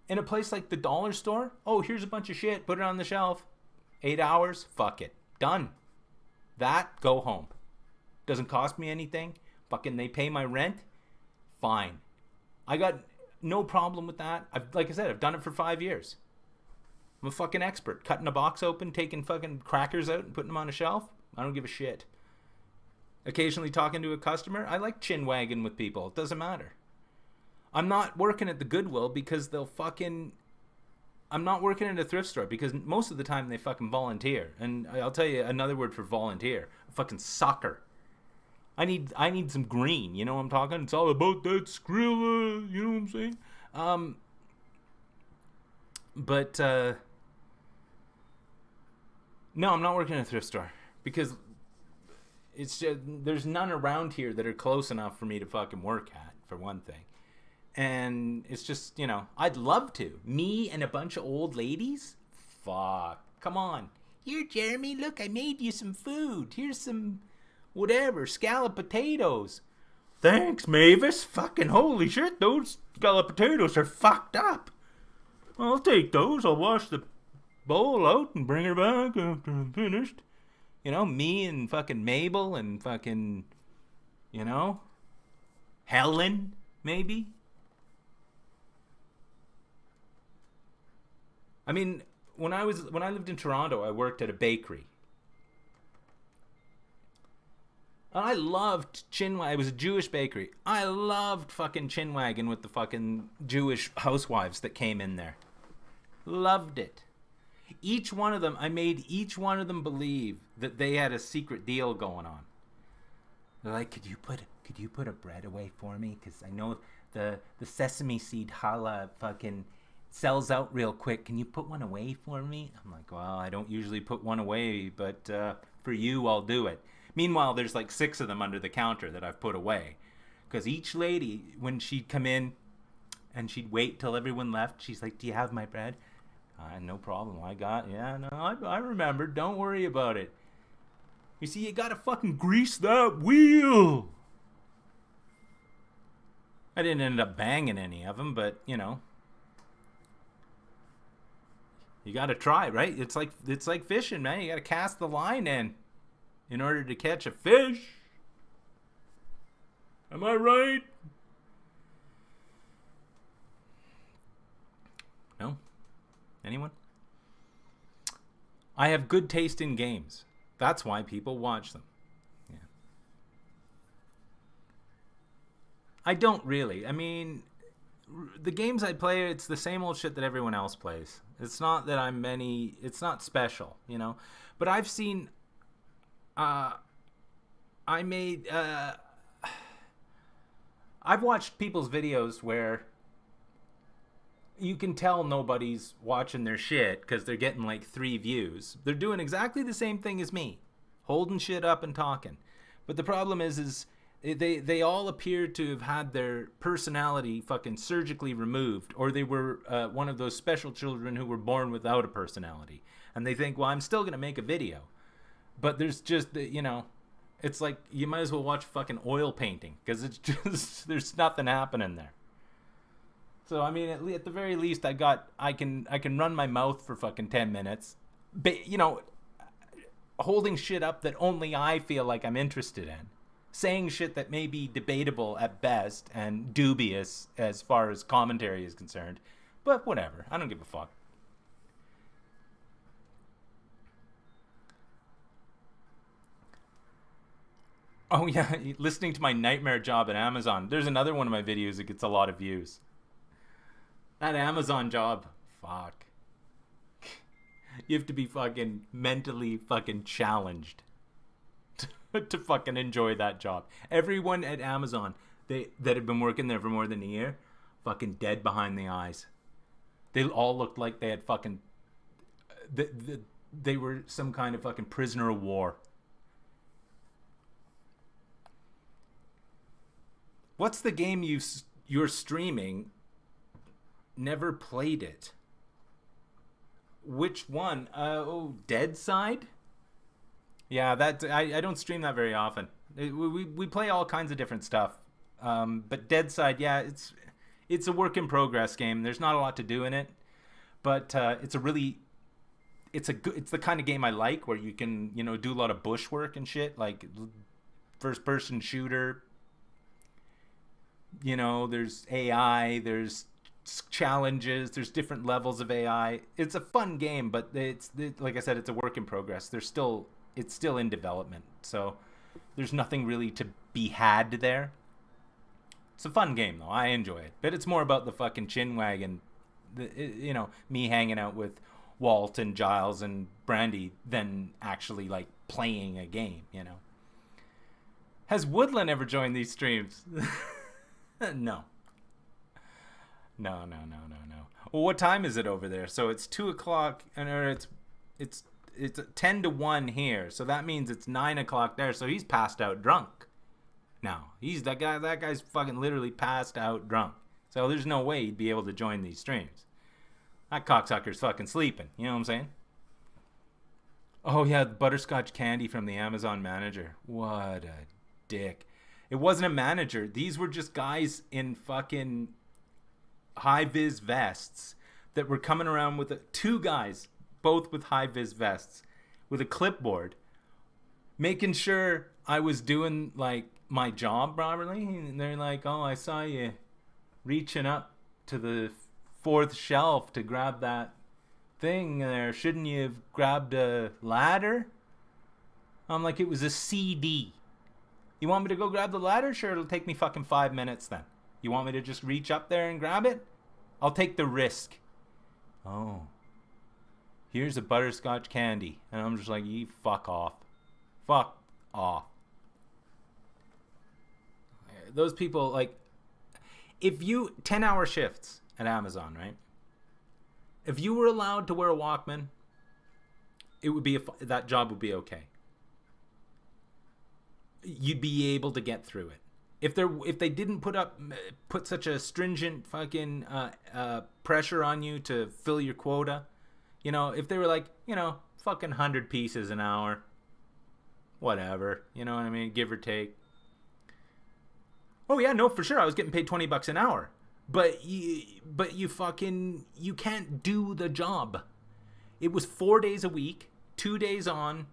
In a place like the dollar store, oh, here's a bunch of shit, put it on the shelf. 8 hours, fuck it. Done. Go home. Doesn't cost me anything. Fucking they pay my rent. Fine. I got no problem with that. Like I said, I've done it for 5 years. I'm a fucking expert. Cutting a box open, taking fucking crackers out and putting them on a shelf. I don't give a shit. Occasionally talking to a customer. I like chin wagging with people. It doesn't matter. I'm not working at the Goodwill because I'm not working at a thrift store because most of the time they fucking volunteer. And I'll tell you another word for volunteer. A fucking sucker. I need some green, you know what I'm talking? It's all about that Skrilla, you know what I'm saying? But no, I'm not working in a thrift store because it's just, there's none around here that are close enough for me to fucking work at, for one thing. And it's just, you know, I'd love to. Me and a bunch of old ladies? Fuck. Come on. Here, Jeremy, look, I made you some food. Here's some, whatever, scallop potatoes. Thanks, Mavis. Fucking holy shit, those scallop potatoes are fucked up. I'll take those. I'll wash the bowl out and bring her back after I'm finished. You know, me and fucking Mabel and fucking, you know, Helen, maybe. I mean, when I lived in Toronto, I worked at a bakery. And I loved Chinwag. It was a Jewish bakery. I loved fucking Chinwagon with the fucking Jewish housewives that came in there. Loved it. Each one of them, I made each one of them believe that they had a secret deal going on. They're like, could you put a bread away for me? Because I know the sesame seed challah fucking sells out real quick. Can you put one away for me? I'm like, well, I don't usually put one away, but for you, I'll do it. Meanwhile, there's like 6 of them under the counter that I've put away. Because each lady, when she'd come in and she'd wait till everyone left, she's like, do you have my bread? No problem. I remembered. Don't worry about it. You see, you gotta fucking grease that wheel. I didn't end up banging any of them, but, you know. You gotta try, right? It's like fishing, man. You gotta cast the line in order to catch a fish. Am I right? No? Anyone? I have good taste in games. That's why people watch them. Yeah. I don't really. I mean, the games I play, it's the same old shit that everyone else plays. It's not that it's not special, you know? But I've seen, I've watched people's videos where you can tell nobody's watching their shit because they're getting like 3 views. They're doing exactly the same thing as me, holding shit up and talking. But the problem is they all appear to have had their personality fucking surgically removed, or they were one of those special children who were born without a personality. And they think, well, I'm still going to make a video. But there's just, you know, it's like you might as well watch fucking oil painting because it's just, there's nothing happening there. So, I mean, at the very least, I can run my mouth for fucking 10 minutes. But, you know, holding shit up that only I feel like I'm interested in. Saying shit that may be debatable at best and dubious as far as commentary is concerned. But whatever. I don't give a fuck. Oh, yeah. Listening to my nightmare job at Amazon. There's another one of my videos that gets a lot of views. That Amazon job. Fuck. You have to be fucking mentally fucking challenged to fucking enjoy that job. Everyone at Amazon that have been working there for more than a year, fucking dead behind the eyes. They all looked like they had fucking they were some kind of fucking prisoner of war. What's the game you're streaming? Never played it. Which one? Dead Side? Yeah, that I don't stream that very often. We play all kinds of different stuff. But Dead Side, yeah, it's a work in progress game. There's not a lot to do in it, but it's the kind of game I like where you can, you know, do a lot of bush work and shit, like first person shooter. You know, there's AI, there's challenges, there's different levels of AI. It's a fun game, but like I said, it's a work in progress. It's still in development, so there's nothing really to be had there. It's a fun game though. I enjoy it, but it's more about the fucking chin wagon, you know, me hanging out with Walt and Giles and Brandy than actually like playing a game, you know. Has Woodland ever joined these streams? No. No. Well, what time is it over there? So it's 2:00, or it's 10 to 1 here. So that means it's 9 o'clock there. So he's passed out drunk. Now he's that guy. That guy's fucking literally passed out drunk. So there's no way he'd be able to join these streams. That cocksucker's fucking sleeping. You know what I'm saying? Oh yeah, the butterscotch candy from the Amazon manager. What a dick. It wasn't a manager. These were just guys in fucking high-vis vests that were coming around with two guys, both with high-vis vests, with a clipboard, making sure I was doing, like, my job properly. And they're like, oh, I saw you reaching up to the fourth shelf to grab that thing there. Shouldn't you have grabbed a ladder? I'm like, it was a CD. You want me to go grab the ladder? Sure, it'll take me fucking 5 minutes then. You want me to just reach up there and grab it? I'll take the risk. Oh. Here's a butterscotch candy. And I'm just like, you fuck off. Fuck off. Those people, like, if you, 10-hour shifts at Amazon, right? If you were allowed to wear a Walkman, it would be, that job would be okay. You'd be able to get through it. If they didn't put such a stringent fucking pressure on you to fill your quota, you know, if they were like, you know, fucking 100 pieces an hour, whatever, you know what I mean, give or take. Oh yeah, no, for sure, I was getting paid $20 an hour, but you can't do the job. It was 4 days a week, 2 days on,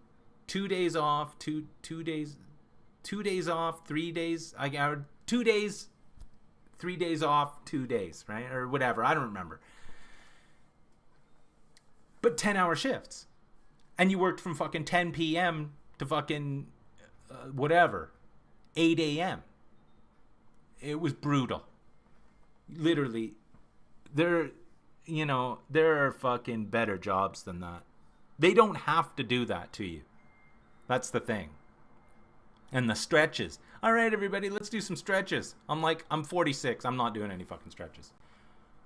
2 days off, two days. 2 days off, 3 days. 2 days, 3 days off, 2 days, right? Or whatever. I don't remember. But 10-hour shifts. And you worked from fucking 10 p.m. to fucking whatever, 8 a.m. It was brutal. Literally, there are fucking better jobs than that. They don't have to do that to you. That's the thing. And the stretches. All right, everybody, let's do some stretches. I'm 46. I'm not doing any fucking stretches.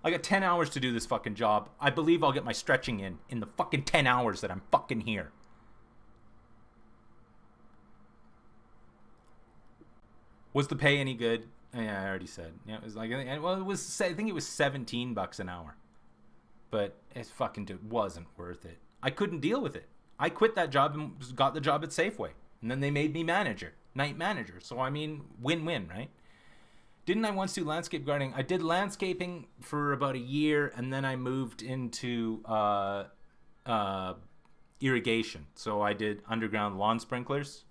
I got 10 hours to do this fucking job. I believe I'll get my stretching in the fucking 10 hours that I'm fucking here. Was the pay any good? Yeah, I already said. Yeah, it was like, well, it was, I think it was $17 an hour. But it fucking wasn't worth it. I couldn't deal with it. I quit that job and got the job at Safeway. And then they made me night manager. So, I mean, win-win, right? Didn't I once do landscape gardening? I did landscaping for about a year, and then I moved into irrigation. So I did underground lawn sprinklers.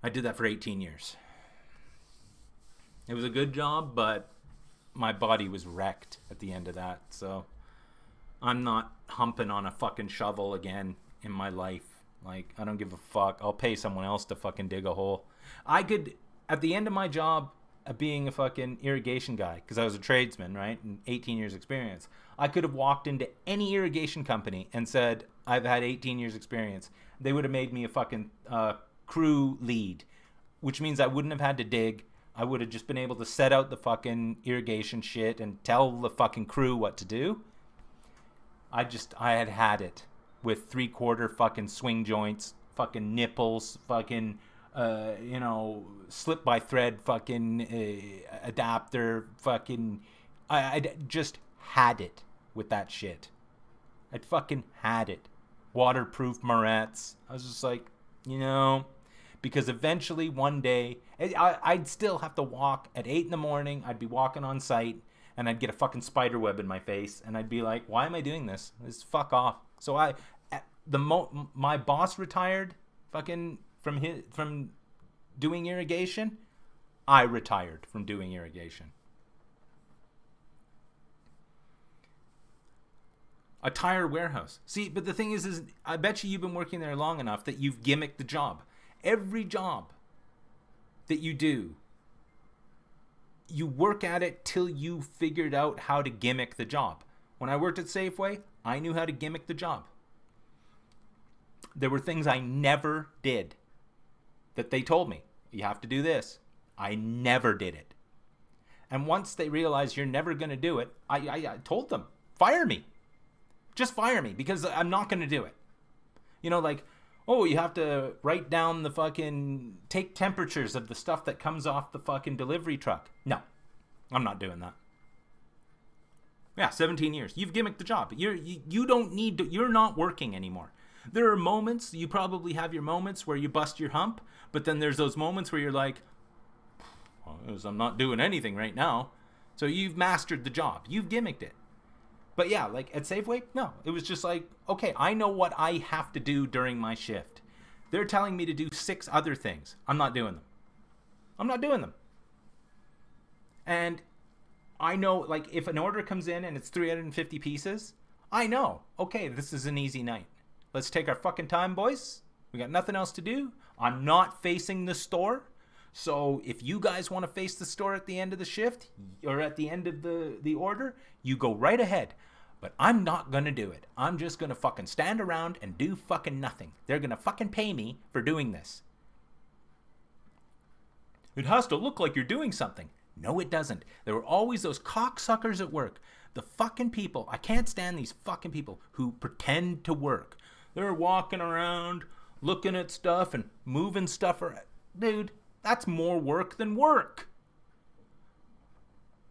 I did that for 18 years. It was a good job, but my body was wrecked at the end of that. So I'm not humping on a fucking shovel again in my life. Like, I don't give a fuck. I'll pay someone else to fucking dig a hole. I could, at the end of my job of being a fucking irrigation guy, because I was a tradesman, right, and 18 years experience, I could have walked into any irrigation company and said, I've had 18 years experience. They would have made me a fucking crew lead, which means I wouldn't have had to dig. I would have just been able to set out the fucking irrigation shit and tell the fucking crew what to do. I had it. With 3/4 fucking swing joints, fucking nipples, fucking, slip by thread, fucking adapter, fucking. I just had it with that shit. I fucking had it. Waterproof Morettes. I was just like, because eventually one day, I'd still have to walk at 8 in the morning. I'd be walking on site, and I'd get a fucking spider web in my face, and I'd be like, why am I doing this? This fuck off. So my boss retired fucking from doing irrigation. I retired from doing irrigation. A tire warehouse. See, but the thing is I bet you've been working there long enough that you've gimmicked the job. Every job that you do, you work at it till you figured out how to gimmick the job. When I worked at Safeway, I knew how to gimmick the job. There were things I never did that they told me, you have to do this. I never did it. And once they realize you're never going to do it, I told them, fire me. Just fire me because I'm not going to do it. You know, like, oh, you have to write down the fucking, take temperatures of the stuff that comes off the fucking delivery truck. No, I'm not doing that. Yeah, 17 years. You've gimmicked the job. You don't need to, you're not working anymore. There are moments, you probably have your moments where you bust your hump, but then there's those moments where you're like, well, I'm not doing anything right now. So you've mastered the job. You've gimmicked it. But yeah, like at Safeway, no. It was just like, okay, I know what I have to do during my shift. They're telling me to do 6 other things. I'm not doing them. I'm not doing them. And I know, like, if an order comes in and it's 350 pieces, I know, okay, this is an easy night. Let's take our fucking time, boys. We got nothing else to do. I'm not facing the store. So if you guys want to face the store at the end of the shift or at the end of the order, you go right ahead. But I'm not going to do it. I'm just going to fucking stand around and do fucking nothing. They're going to fucking pay me for doing this. It has to look like you're doing something. No, it doesn't. There were always those cocksuckers at work. The fucking people. I can't stand these fucking people who pretend to work. They're walking around, looking at stuff and moving stuff around. Dude, that's more work than work.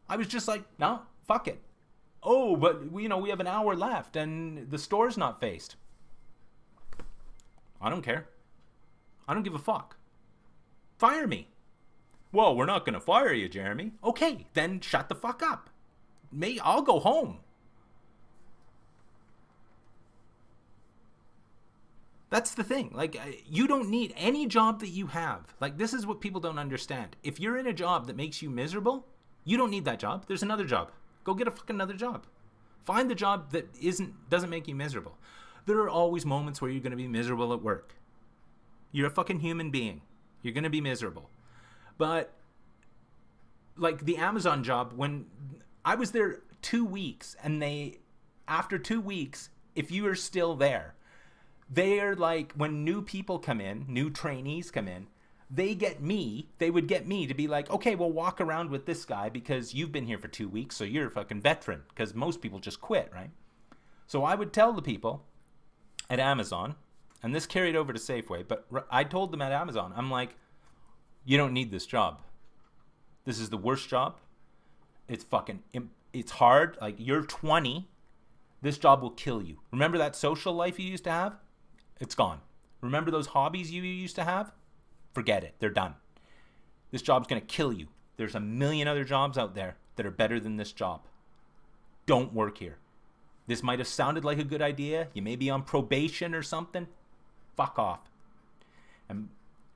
I was just like, no, fuck it. Oh, but we have an hour left and the store's not faced. I don't care. I don't give a fuck. Fire me. Well, we're not going to fire you, Jeremy. Okay, then shut the fuck up. I'll go home. That's the thing. Like, you don't need any job that you have. Like, this is what people don't understand. If you're in a job that makes you miserable, you don't need that job. There's another job. Go get a fucking another job. Find the job that doesn't make you miserable. There are always moments where you're going to be miserable at work. You're a fucking human being. You're going to be miserable. But, like, the Amazon job, when I was there 2 weeks, and after 2 weeks, if you are still there, they're like, when new people come in, new trainees come in, they would get me to be like, okay, well, walk around with this guy because you've been here for 2 weeks, so you're a fucking veteran, because most people just quit, right? So I would tell the people at Amazon, and this carried over to Safeway, but I told them at Amazon, I'm like, you don't need this job. This is the worst job. It's hard. Like, you're 20. This job will kill you. Remember that social life you used to have? It's gone. Remember those hobbies you used to have? Forget it. They're done. This job's going to kill you. There's a million other jobs out there that are better than this job. Don't work here. This might have sounded like a good idea. You may be on probation or something. Fuck off. And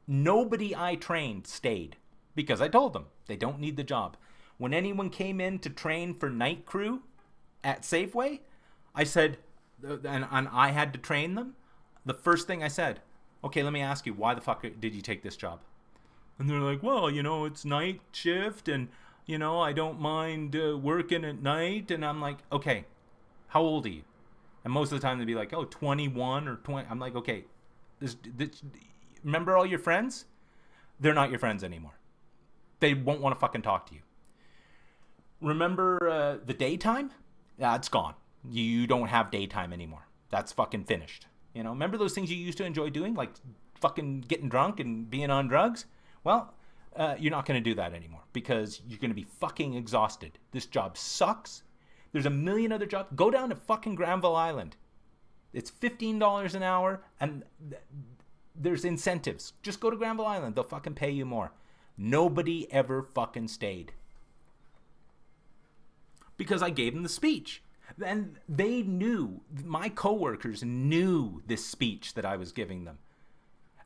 nobody I trained stayed because I told them they don't need the job. When anyone came in to train for night crew at Safeway, I said, and I had to train them, the first thing I said, okay, let me ask you, why the fuck did you take this job? And they're like, well, it's night shift and, I don't mind working at night. And I'm like, okay, how old are you? And most of the time they'd be like, oh, 21 or 20. I'm like, okay, this, remember all your friends? They're not your friends anymore. They won't want to fucking talk to you. Remember the daytime? Yeah, it's gone. You don't have daytime anymore. That's fucking finished. Remember those things you used to enjoy doing, like fucking getting drunk and being on drugs? Well, you're not going to do that anymore because you're going to be fucking exhausted. This job sucks. There's a million other jobs. Go down to fucking Granville Island. It's $15 an hour and there's incentives. Just go to Granville Island. They'll fucking pay you more. Nobody ever fucking stayed. Because I gave them the speech. And they knew, my coworkers knew this speech that I was giving them.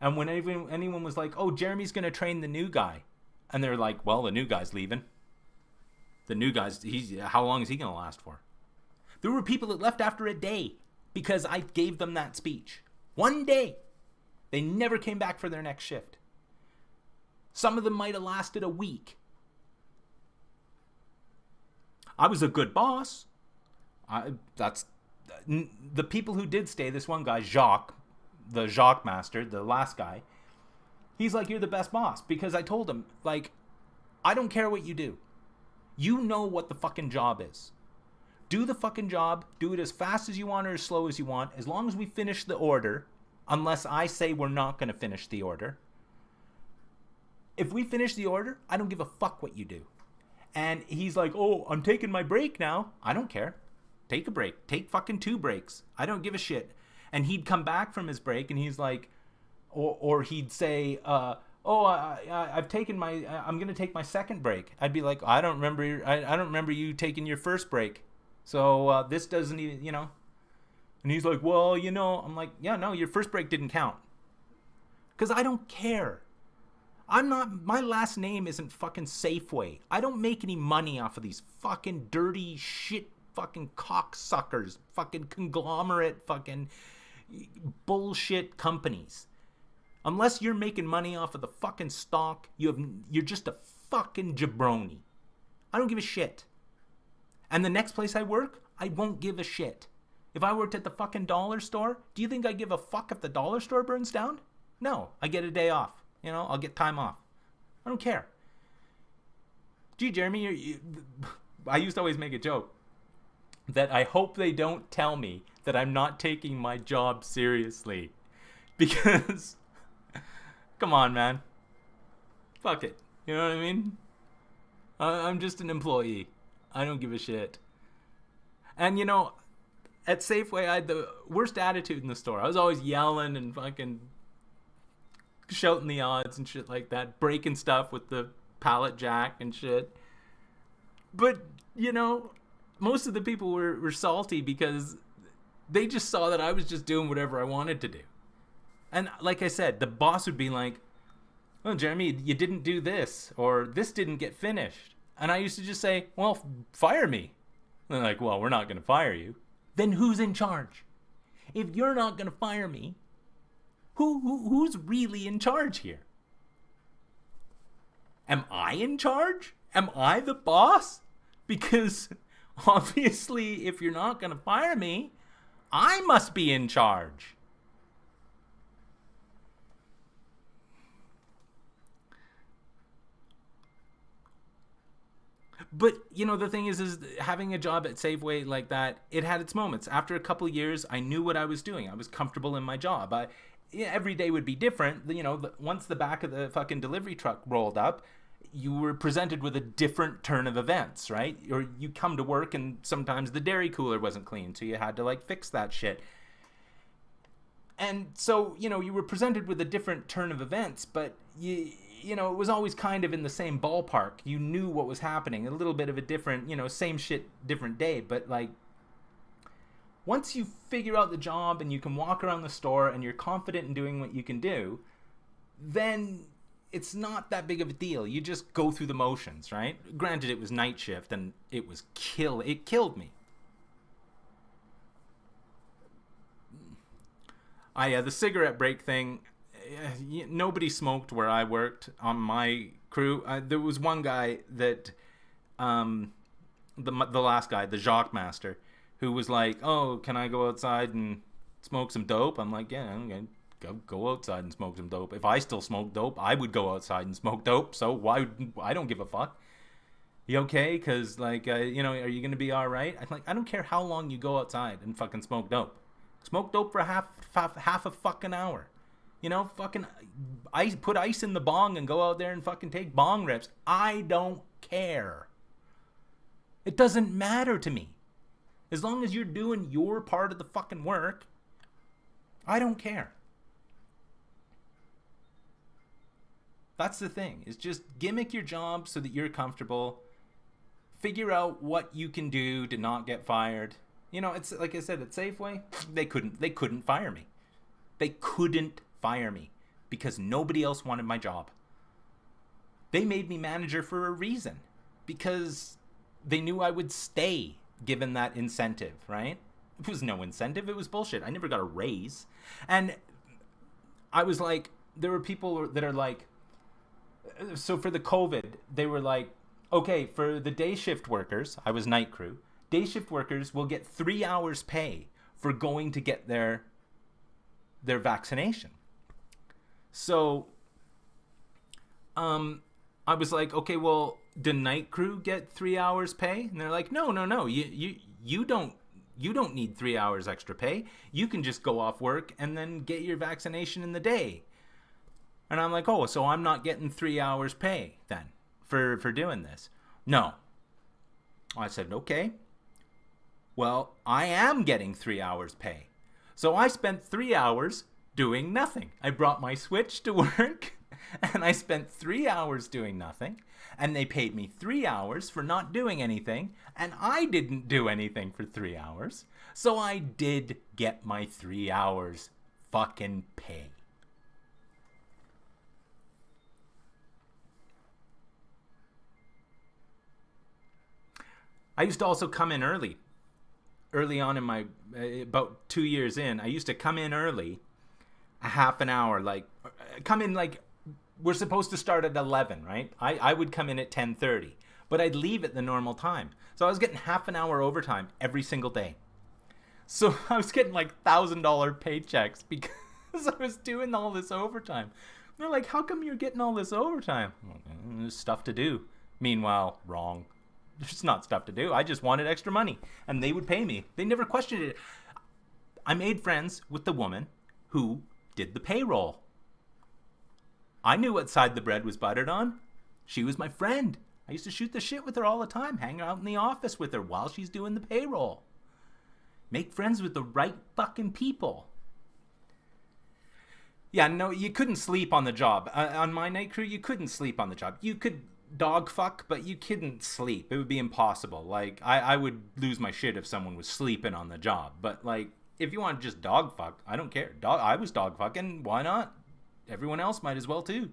And when anyone was like, oh, Jeremy's going to train the new guy. And they're like, well, the new guy's leaving. The new guy's, how long is he going to last for? There were people that left after a day because I gave them that speech. One day. They never came back for their next shift. Some of them might have lasted a week. I was a good boss. The people who did stay, this one guy, Jacques, the Jacques master, the last guy, he's like, you're the best boss. Because I told him, like, I don't care what you do. You know what the fucking job is. Do the fucking job. Do it as fast as you want or as slow as you want. As long as we finish the order, unless I say we're not going to finish the order. If we finish the order, I don't give a fuck what you do. And he's like, oh, I'm taking my break now. I don't care. Take a break. Take fucking 2 breaks. I don't give a shit. And he'd come back from his break and he's like, or he'd say, I've taken my, I'm going to take my second break. I'd be like, I don't remember you taking your first break. So this doesn't even, you know. And he's like, well, you know, I'm like, yeah, no, your first break didn't count. Because I don't care. My last name isn't fucking Safeway. I don't make any money off of these fucking dirty shit fucking cocksuckers, fucking conglomerate, fucking bullshit companies. Unless you're making money off of the fucking stock, you're just a fucking jabroni. I don't give a shit. And the next place I work, I won't give a shit. If I worked at the fucking dollar store, do you think I give a fuck if the dollar store burns down? No, I get a day off. You know, I'll get time off. I don't care. Gee, Jeremy, I used to always make a joke that I hope they don't tell me that I'm not taking my job seriously. Because, come on, man. Fuck it. You know what I mean? I'm just an employee. I don't give a shit. And, you know, at Safeway, I had the worst attitude in the store. I was always yelling and fucking shouting the odds and shit like that, breaking stuff with the pallet jack and shit. But, you know, most of the people were salty because they just saw that I was just doing whatever I wanted to do. And like I said, the boss would be like, oh, Jeremy, you didn't do this, or this didn't get finished. And I used to just say, well, fire me. And they're like, well, we're not going to fire you. Then who's in charge? If you're not going to fire me, who's really in charge here? Am I in charge? Am I the boss? Because obviously, if you're not going to fire me, I must be in charge. But, you know, the thing is having a job at Safeway like that, it had its moments. After a couple of years, I knew what I was doing. I was comfortable in my job. Every day would be different. You know, once the back of the fucking delivery truck rolled up, you were presented with a different turn of events, right? Or you come to work and sometimes the dairy cooler wasn't clean, so you had to, like, fix that shit. And so, you know, you were presented with a different turn of events, but you know, it was always kind of in the same ballpark. You knew what was happening. A little bit of a different, you know, same shit, different day. But, like, once you figure out the job and you can walk around the store and you're confident in doing what you can do, then it's not that big of a deal. You just go through the motions, right? Granted, it was night shift and it killed me. The cigarette break thing, nobody smoked where I worked on my crew. There was one guy that, the last guy, the Jacques Master, who was like, oh, can I go outside and smoke some dope? I'm like, yeah, I'm going to go outside and smoke some dope. If I still smoke dope, I would go outside and smoke dope. So I don't give a fuck. You okay? Because, like, you know, are you going to be all right? I'm like, I don't care how long you go outside and fucking smoke dope. Smoke dope for half a fucking hour. You know, fucking put ice in the bong and go out there and fucking take bong rips. I don't care. It doesn't matter to me. As long as you're doing your part of the fucking work, I don't care. That's the thing. Is just gimmick your job so that you're comfortable. Figure out what you can do to not get fired. You know, it's like I said, at Safeway, they couldn't fire me. They couldn't fire me because nobody else wanted my job. They made me manager for a reason, because they knew I would stay given that incentive, right? It was no incentive. It was bullshit. I never got a raise. And I was like, there were people that are like, so for the COVID, they were like, okay, for the day shift workers, I was night crew, day shift workers will get 3 hours pay for going to get their vaccination. So, I was like, okay, well, do night crew get 3 hours pay? And they're like, no. You don't need 3 hours extra pay. You can just go off work and then get your vaccination in the day. And I'm like, oh, so I'm not getting 3 hours pay then for doing this? No. I said, okay. Well, I am getting 3 hours pay. So I spent 3 hours doing nothing. I brought my Switch to work and I spent 3 hours doing nothing. And they paid me 3 hours for not doing anything. And I didn't do anything for 3 hours. So I did get my 3 hours fucking pay. I used to also come in early on in my, about 2 years in, I used to come in early, a half an hour, like, come in like, we're supposed to start at 11, right? I would come in at 10:30, but I'd leave at the normal time. So I was getting half an hour overtime every single day. So I was getting like $1,000 paychecks because I was doing all this overtime. They're like, how come you're getting all this overtime? There's stuff to do. Meanwhile, wrong. There's not stuff to do. I just wanted extra money. And they would pay me. They never questioned it. I made friends with the woman who did the payroll. I knew what side the bread was buttered on. She was my friend. I used to shoot the shit with her all the time, hang out in the office with her while she's doing the payroll. Make friends with the right fucking people. Yeah, no, you couldn't sleep on the job. On my night crew, you couldn't sleep on the job. You could dog fuck, but you couldn't sleep. It would be impossible. Like, I would lose my shit if someone was sleeping on the job. But, like, if you want to just dog fuck, I don't care. I was dog fucking. Why not? Everyone else might as well, too.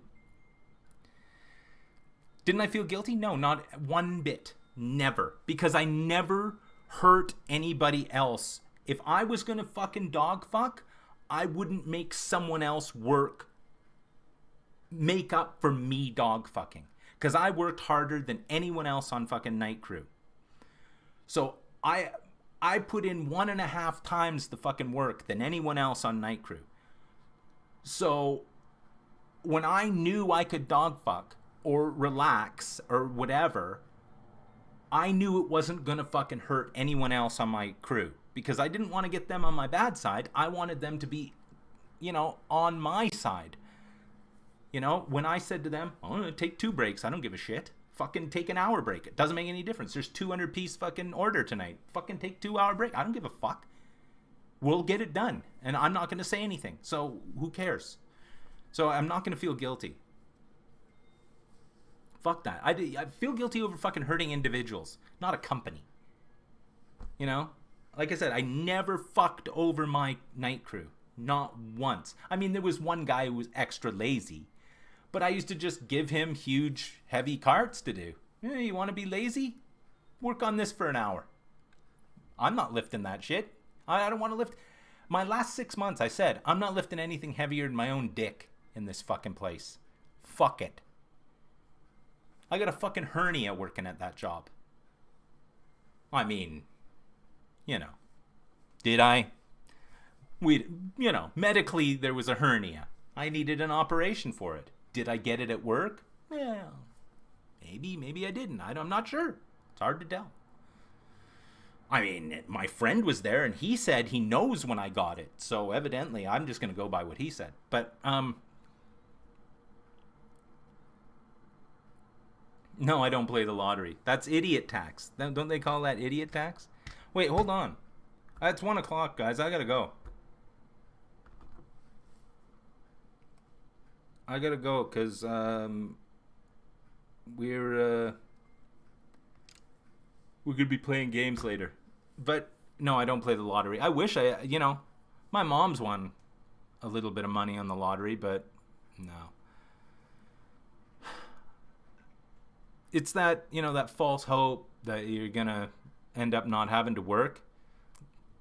Didn't I feel guilty? No, not one bit. Never. Because I never hurt anybody else. If I was going to fucking dog fuck, I wouldn't make someone else make up for me dog fucking. Because I worked harder than anyone else on fucking night crew. So I put in 1.5 times the fucking work than anyone else on night crew. So when I knew I could dog fuck or relax or whatever, I knew it wasn't going to fucking hurt anyone else on my crew. Because I didn't want to get them on my bad side. I wanted them to be, on my side. When I said to them, I'm going to take 2 breaks. I don't give a shit. Fucking take an hour break. It doesn't make any difference. There's 200-piece fucking order tonight. Fucking take 2-hour break. I don't give a fuck. We'll get it done. And I'm not going to say anything. So who cares? So I'm not going to feel guilty. Fuck that. I feel guilty over fucking hurting individuals, not a company. Like I said, I never fucked over my night crew. Not once. I mean, there was one guy who was extra lazy. But I used to just give him huge, heavy carts to do. You want to be lazy? Work on this for an hour. I'm not lifting that shit. I don't want to lift. My last 6 months, I said, I'm not lifting anything heavier than my own dick in this fucking place. Fuck it. I got a fucking hernia working at that job. I mean, did I? Medically there was a hernia. I needed an operation for it. Did I get it at work? Well, maybe I didn't. I'm not sure. It's hard to tell. I mean, my friend was there and he said he knows when I got it. So evidently I'm just going to go by what he said. But, no, I don't play the lottery. That's idiot tax. Don't they call that idiot tax? Wait, hold on. It's 1 o'clock, guys. I gotta go. Because we're gonna be playing games later. But no, I don't play the lottery. I wish my mom's won a little bit of money on the lottery, but no. It's that, that false hope that you're gonna end up not having to work.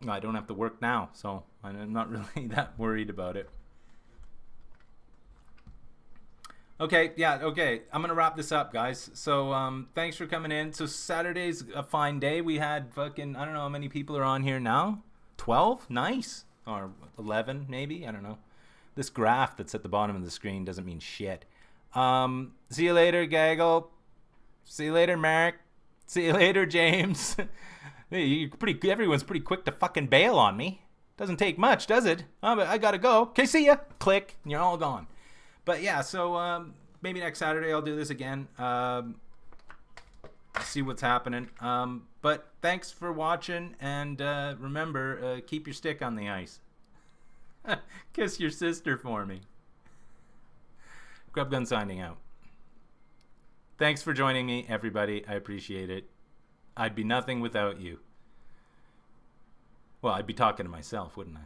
I don't have to work now, so I'm not really that worried about it. Okay, I'm going to wrap this up, guys. So, thanks for coming in. So, Saturday's a fine day. We had fucking, I don't know how many people are on here now. 12? Nice. Or 11, maybe? I don't know. This graph that's at the bottom of the screen doesn't mean shit. See you later, Gaggle. See you later, Mark. See you later, James. Hey, everyone's pretty quick to fucking bail on me. Doesn't take much, does it? Oh, but I gotta go. Okay, see ya. Click, and you're all gone. But yeah, so maybe next Saturday I'll do this again. See what's happening. But thanks for watching, and remember, keep your stick on the ice. Kiss your sister for me. Grubgun signing out. Thanks for joining me, everybody. I appreciate it. I'd be nothing without you. Well, I'd be talking to myself, wouldn't I?